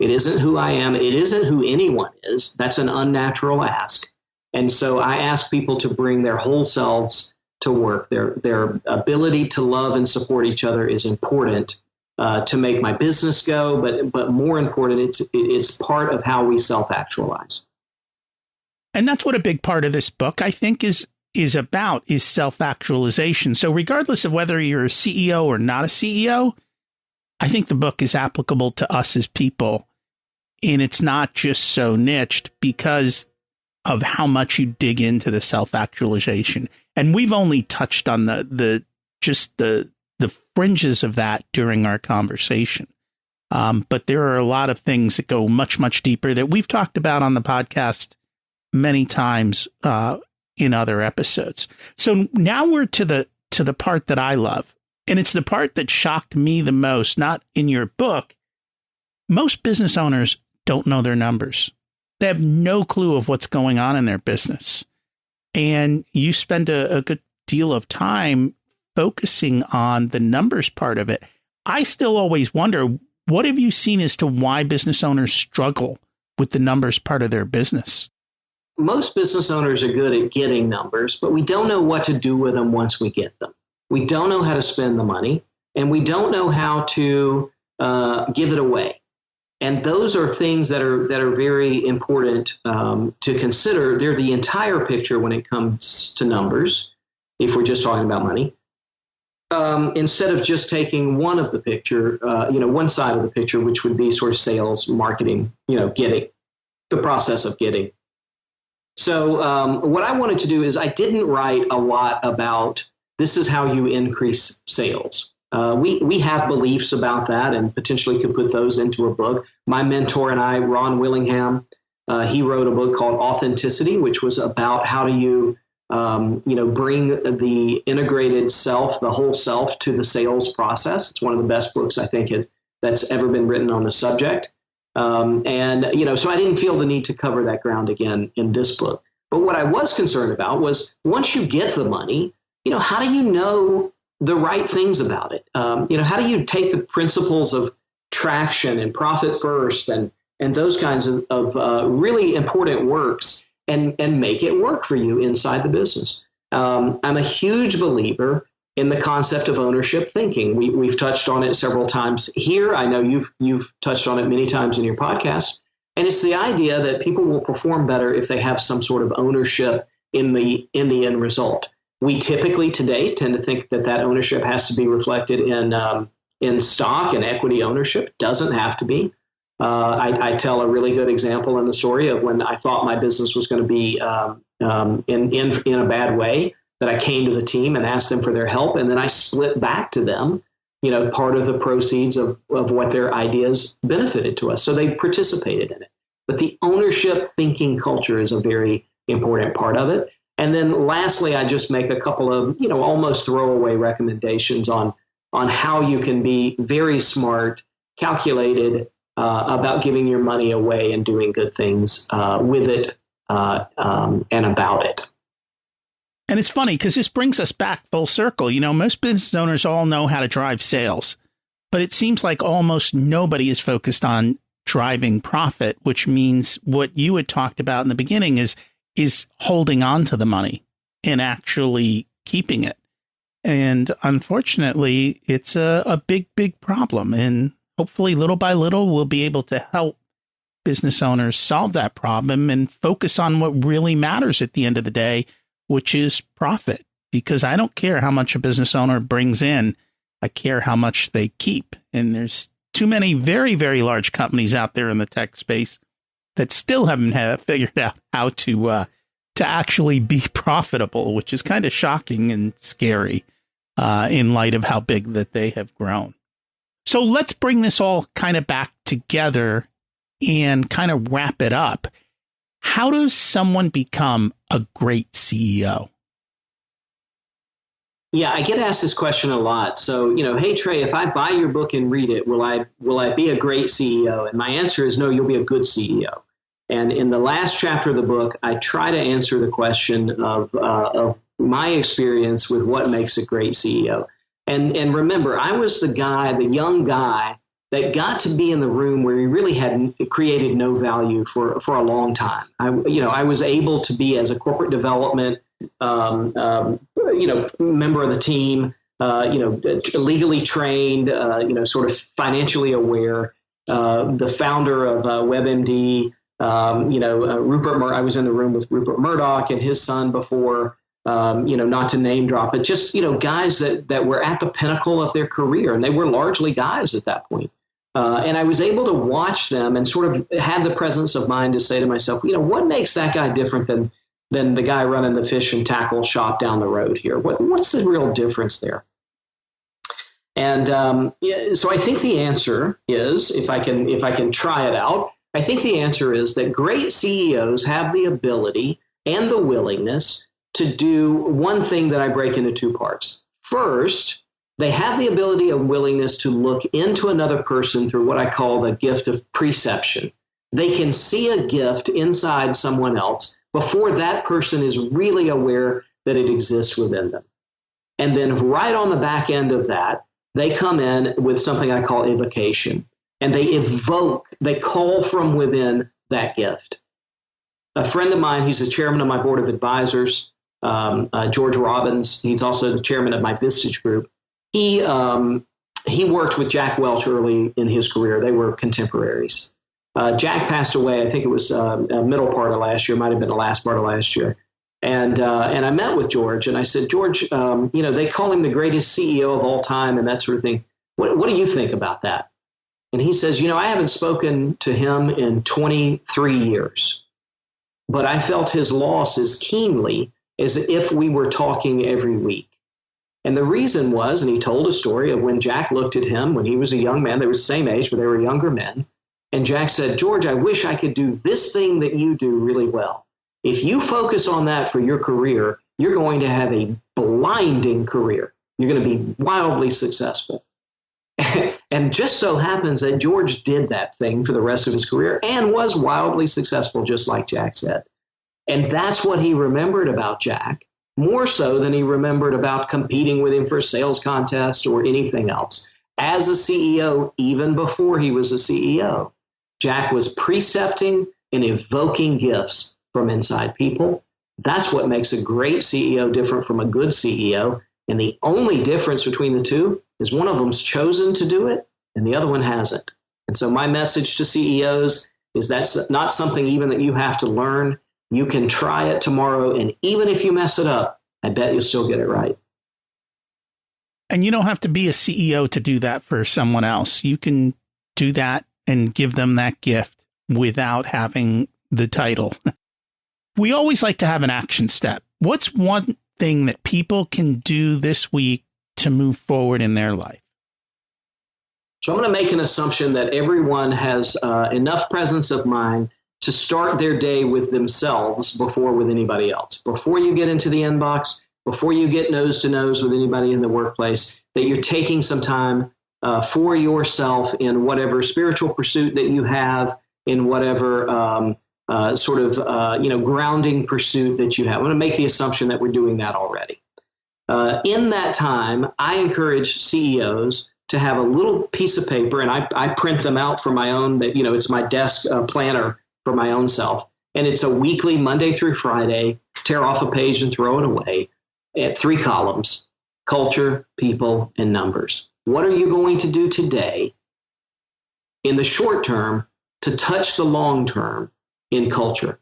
It isn't who I am. It isn't who anyone is. That's an unnatural ask. And so I ask people to bring their whole selves to work. Their ability to love and support each other is important to make my business go. But more important, it's part of how we self-actualize. And that's what a big part of this book, I think, is about, is self-actualization. So regardless of whether you're a CEO or not a CEO, I think the book is applicable to us as people. And it's not just so niched because of how much you dig into the self-actualization. And we've only touched on the fringes of that during our conversation. But there are a lot of things that go much, much deeper that we've talked about on the podcast many times in other episodes. So now we're to the part that I love. And it's the part that shocked me the most, not in your book. Most business owners don't know their numbers. They have no clue of what's going on in their business. And you spend a good deal of time focusing on the numbers part of it. I still always wonder, what have you seen as to why business owners struggle with the numbers part of their business? Most business owners are good at getting numbers, but we don't know what to do with them once we get them. We don't know how to spend the money, and we don't know how to give it away. And those are things that are very important to consider. They're the entire picture when it comes to numbers, if we're just talking about money. Instead of just taking one of the picture, one side of the picture, which would be sort of sales, marketing, getting, the process of getting. So what I wanted to do is I didn't write a lot about this is how you increase sales. We have beliefs about that and potentially could put those into a book. My mentor and I, Ron Willingham, he wrote a book called Authenticity, which was about how do you, bring the integrated self, the whole self, to the sales process. It's one of the best books I think that's ever been written on the subject. So I didn't feel the need to cover that ground again in this book. But what I was concerned about was once you get the money, how do you know the right things about it? How do you take the principles of traction and profit first and those kinds of really important works and make it work for you inside the business? I'm a huge believer in the concept of ownership thinking. We've touched on it several times here. I know you've touched on it many times in your podcast. And it's the idea that people will perform better if they have some sort of ownership in the end result. We typically today tend to think that ownership has to be reflected in stock and equity ownership. Doesn't have to be. I tell a really good example in the story of when I thought my business was going to be in a bad way, that I came to the team and asked them for their help, and then I split back to them, part of the proceeds of what their ideas benefited to us. So they participated in it. But the ownership thinking culture is a very important part of it. And then lastly, I just make a couple of, almost throwaway recommendations on how you can be very smart, calculated about giving your money away and doing good things with it and about it. And it's funny because this brings us back full circle. Most business owners all know how to drive sales, but it seems like almost nobody is focused on driving profit, which means what you had talked about in the beginning is holding on to the money and actually keeping it. And unfortunately, it's a big, big problem. And hopefully, little by little, we'll be able to help business owners solve that problem and focus on what really matters at the end of the day, which is profit. Because I don't care how much a business owner brings in. I care how much they keep. And there's too many very, very large companies out there in the tech space that still haven't figured out how to actually be profitable, which is kind of shocking and scary in light of how big that they have grown. So let's bring this all kind of back together and kind of wrap it up. How does someone become a great CEO? Yeah, I get asked this question a lot. So, hey, Trey, if I buy your book and read it, will I be a great CEO? And my answer is no, you'll be a good CEO. And in the last chapter of the book, I try to answer the question of my experience with what makes a great CEO. And remember, I was the young guy that got to be in the room where he really had created no value for a long time. I was able to be, as a corporate development member of the team, legally trained, sort of financially aware, the founder of WebMD, Rupert. I was in the room with Rupert Murdoch and his son before. Not to name drop, but just, guys that were at the pinnacle of their career, and they were largely guys at that point. And I was able to watch them and sort of had the presence of mind to say to myself, what makes that guy different than the guy running the fish and tackle shop down the road here? What's the real difference there? And so I think the answer is, if I can try it out, I think the answer is that great CEOs have the ability and the willingness to do one thing that I break into two parts. First, they have the ability and willingness to look into another person through what I call the gift of perception. They can see a gift inside someone else before that person is really aware that it exists within them. And then right on the back end of that, they come in with something I call evocation. And they call from within that gift. A friend of mine, he's the chairman of my board of advisors, George Robbins. He's also the chairman of my Vistage group. He worked with Jack Welch early in his career. They were contemporaries. Jack passed away. I think it was middle part of last year, might have been the last part of last year. And I met with George and I said, George, they call him the greatest CEO of all time and that sort of thing. What do you think about that? And he says, I haven't spoken to him in 23 years, but I felt his loss as keenly as if we were talking every week. And the reason was, and he told a story of when Jack looked at him when he was a young man. They were the same age, but they were younger men. And Jack said, George, I wish I could do this thing that you do really well. If you focus on that for your career, you're going to have a blinding career. You're going to be wildly successful. And just so happens that George did that thing for the rest of his career and was wildly successful, just like Jack said. And that's what he remembered about Jack, more so than he remembered about competing with him for a sales contest or anything else. As a CEO, even before he was a CEO, Jack was precepting and evoking gifts from inside people. That's what makes a great CEO different from a good CEO. And the only difference between the two is one of them's chosen to do it and the other one hasn't. And so my message to CEOs is that's not something even that you have to learn. You can try it tomorrow. And even if you mess it up, I bet you'll still get it right. And you don't have to be a CEO to do that for someone else. You can do that and give them that gift without having the title. We always like to have an action step. What's one thing that people can do this week to move forward in their life? So I'm going to make an assumption that everyone has enough presence of mind to start their day with themselves before with anybody else. Before you get into the inbox, before you get nose to nose with anybody in the workplace, that you're taking some time for yourself in whatever spiritual pursuit that you have, in whatever grounding pursuit that you have. I'm going to make the assumption that we're doing that already. In that time, I encourage CEOs to have a little piece of paper, and I print them out for my own, that, it's my desk planner for my own self. And it's a weekly, Monday through Friday, tear off a page and throw it away at 3 columns: culture, people, and numbers. What are you going to do today in the short term to touch the long term in culture?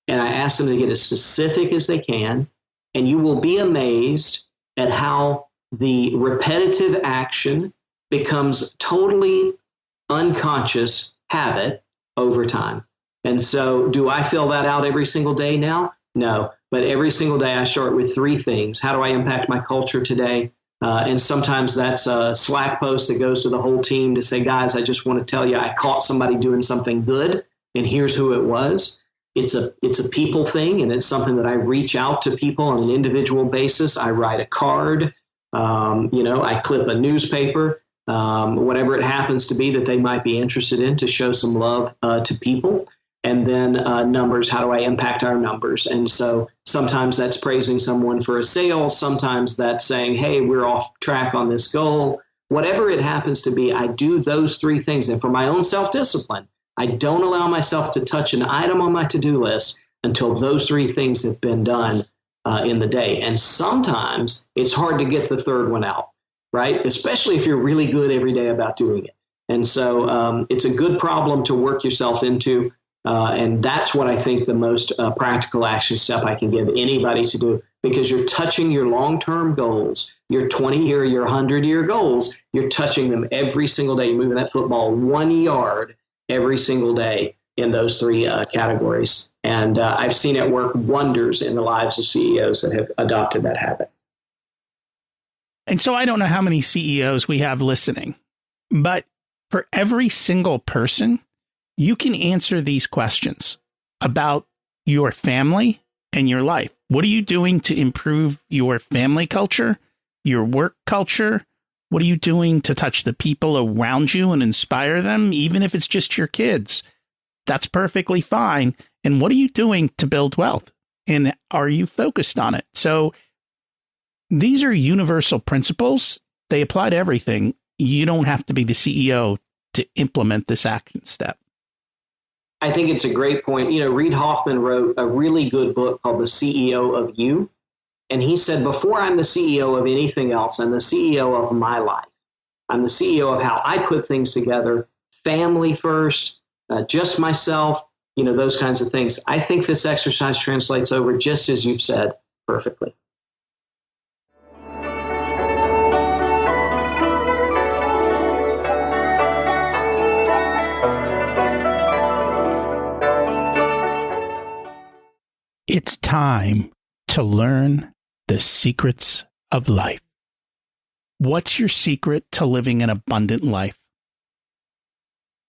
And I ask them to get as specific as they can, and you will be amazed at how the repetitive action becomes totally unconscious habit over time. And so do I fill that out every single day now? No, but every single day I start with 3 things. How do I impact my culture today? And sometimes that's a Slack post that goes to the whole team to say, guys, I just want to tell you, I caught somebody doing something good, and here's who it was. It's a people thing, and it's something that I reach out to people on an individual basis. I write a card, I clip a newspaper, whatever it happens to be that they might be interested in, to show some love to people. And then numbers, how do I impact our numbers? And so sometimes that's praising someone for a sale. Sometimes that's saying, hey, we're off track on this goal. Whatever it happens to be, I do those 3 things. And for my own self-discipline, I don't allow myself to touch an item on my to-do list until those 3 things have been done in the day. And sometimes it's hard to get the 3rd one out, right? Especially if you're really good every day about doing it. And so it's a good problem to work yourself into. And that's what I think the most practical action step I can give anybody to do, because you're touching your long-term goals, your 20-year, your 100-year goals. You're touching them every single day. You're moving that football 1 yard every single day in those 3 categories. And I've seen it work wonders in the lives of CEOs that have adopted that habit. And so I don't know how many CEOs we have listening, but for every single person, you can answer these questions about your family and your life. What are you doing to improve your family culture, your work culture? What are you doing to touch the people around you and inspire them, even if it's just your kids? That's perfectly fine. And what are you doing to build wealth? And are you focused on it? So these are universal principles. They apply to everything. You don't have to be the CEO to implement this action step. I think it's a great point. Reid Hoffman wrote a really good book called The CEO of You. And he said, before I'm the CEO of anything else, I'm the CEO of my life. I'm the CEO of how I put things together, family first, just myself, those kinds of things. I think this exercise translates over, just as you've said, perfectly. It's time to learn the secrets of life. What's your secret to living an abundant life?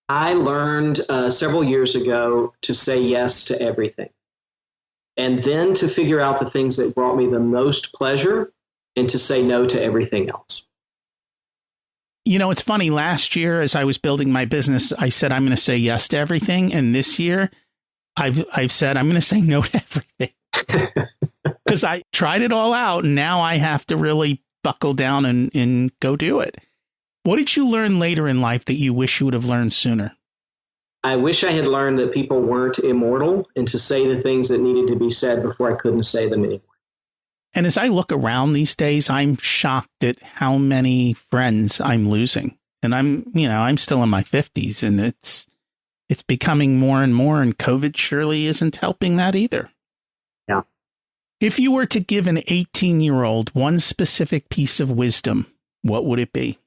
I learned several years ago to say yes to everything, and then to figure out the things that brought me the most pleasure and to say no to everything else. It's funny. Last year, as I was building my business, I said, I'm going to say yes to everything. And this year, I've said, I'm going to say no to everything, because I tried it all out. And now I have to really buckle down and go do it. What did you learn later in life that you wish you would have learned sooner? I wish I had learned that people weren't immortal and to say the things that needed to be said before I couldn't say them anymore. And as I look around these days, I'm shocked at how many friends I'm losing. And I'm still in my 50s, and it's becoming more and more, and COVID surely isn't helping that either. Yeah. If you were to give an 18-year-old one specific piece of wisdom, what would it be?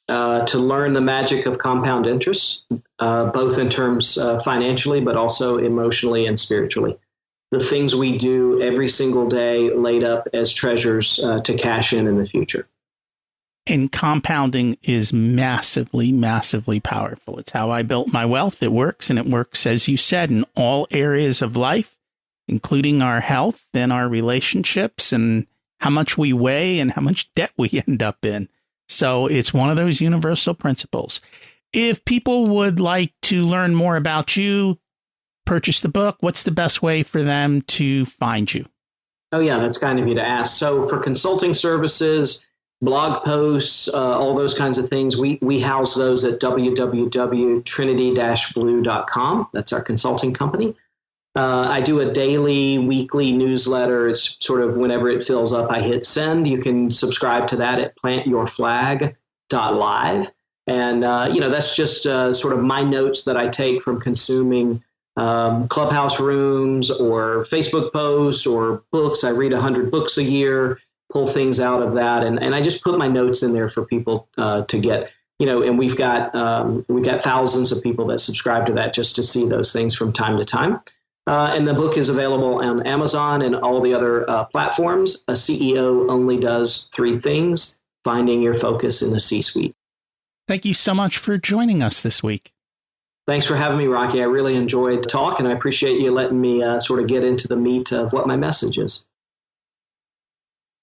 To learn the magic of compound interest, both in terms financially, but also emotionally and spiritually. The things we do every single day laid up as treasures to cash in the future. And compounding is massively, massively powerful. It's how I built my wealth. It works, and it works, as you said, in all areas of life, including our health and our relationships and how much we weigh and how much debt we end up in. So it's one of those universal principles. If people would like to learn more about you, purchase the book, what's the best way for them to find you? Oh, yeah, that's kind of you to ask. So for consulting services, blog posts, all those kinds of things, we house those at www.trinity-blue.com. That's our consulting company. I do a daily, weekly newsletter. It's sort of whenever it fills up, I hit send. You can subscribe to that at plantyourflag.live. And, that's just sort of my notes that I take from consuming clubhouse rooms or Facebook posts or books. I read 100 books a year, pull things out of that. And I just put my notes in there for people to get, and we've got thousands of people that subscribe to that just to see those things from time to time. And the book is available on Amazon and all the other platforms. A CEO only does 3 things: finding your focus in the C-suite. Thank you so much for joining us this week. Thanks for having me, Rocky. I really enjoyed the talk, and I appreciate you letting me sort of get into the meat of what my message is.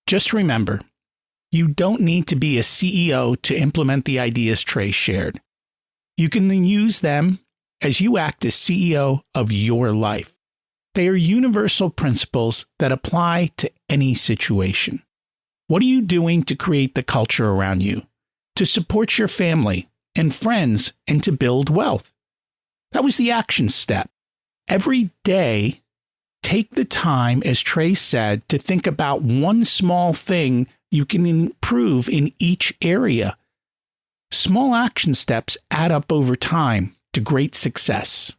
Just remember, you don't need to be a CEO to implement the ideas Trey shared. You can use them as you act as CEO of your life. They are universal principles that apply to any situation. What are you doing to create the culture around you, to support your family and friends, and to build wealth? That was the action step. Every day, take the time, as Trey said, to think about one small thing you can improve in each area. Small action steps add up over time to great success.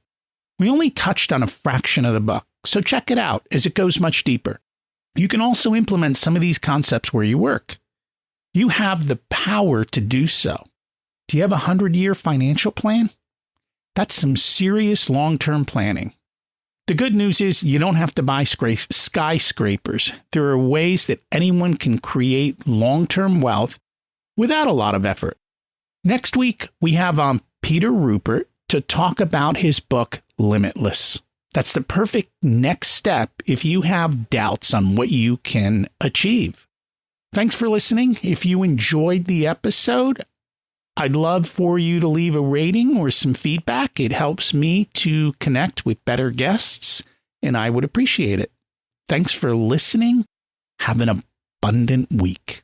We only touched on a fraction of the book, so check it out as it goes much deeper. You can also implement some of these concepts where you work. You have the power to do so. Do you have a 100-year financial plan? That's some serious long-term planning. The good news is you don't have to buy skyscrapers. There are ways that anyone can create long-term wealth without a lot of effort. Next week, we have on Peter Rupert to talk about his book, Limitless. That's the perfect next step if you have doubts on what you can achieve. Thanks for listening. If you enjoyed the episode, I'd love for you to leave a rating or some feedback. It helps me to connect with better guests, and I would appreciate it. Thanks for listening. Have an abundant week.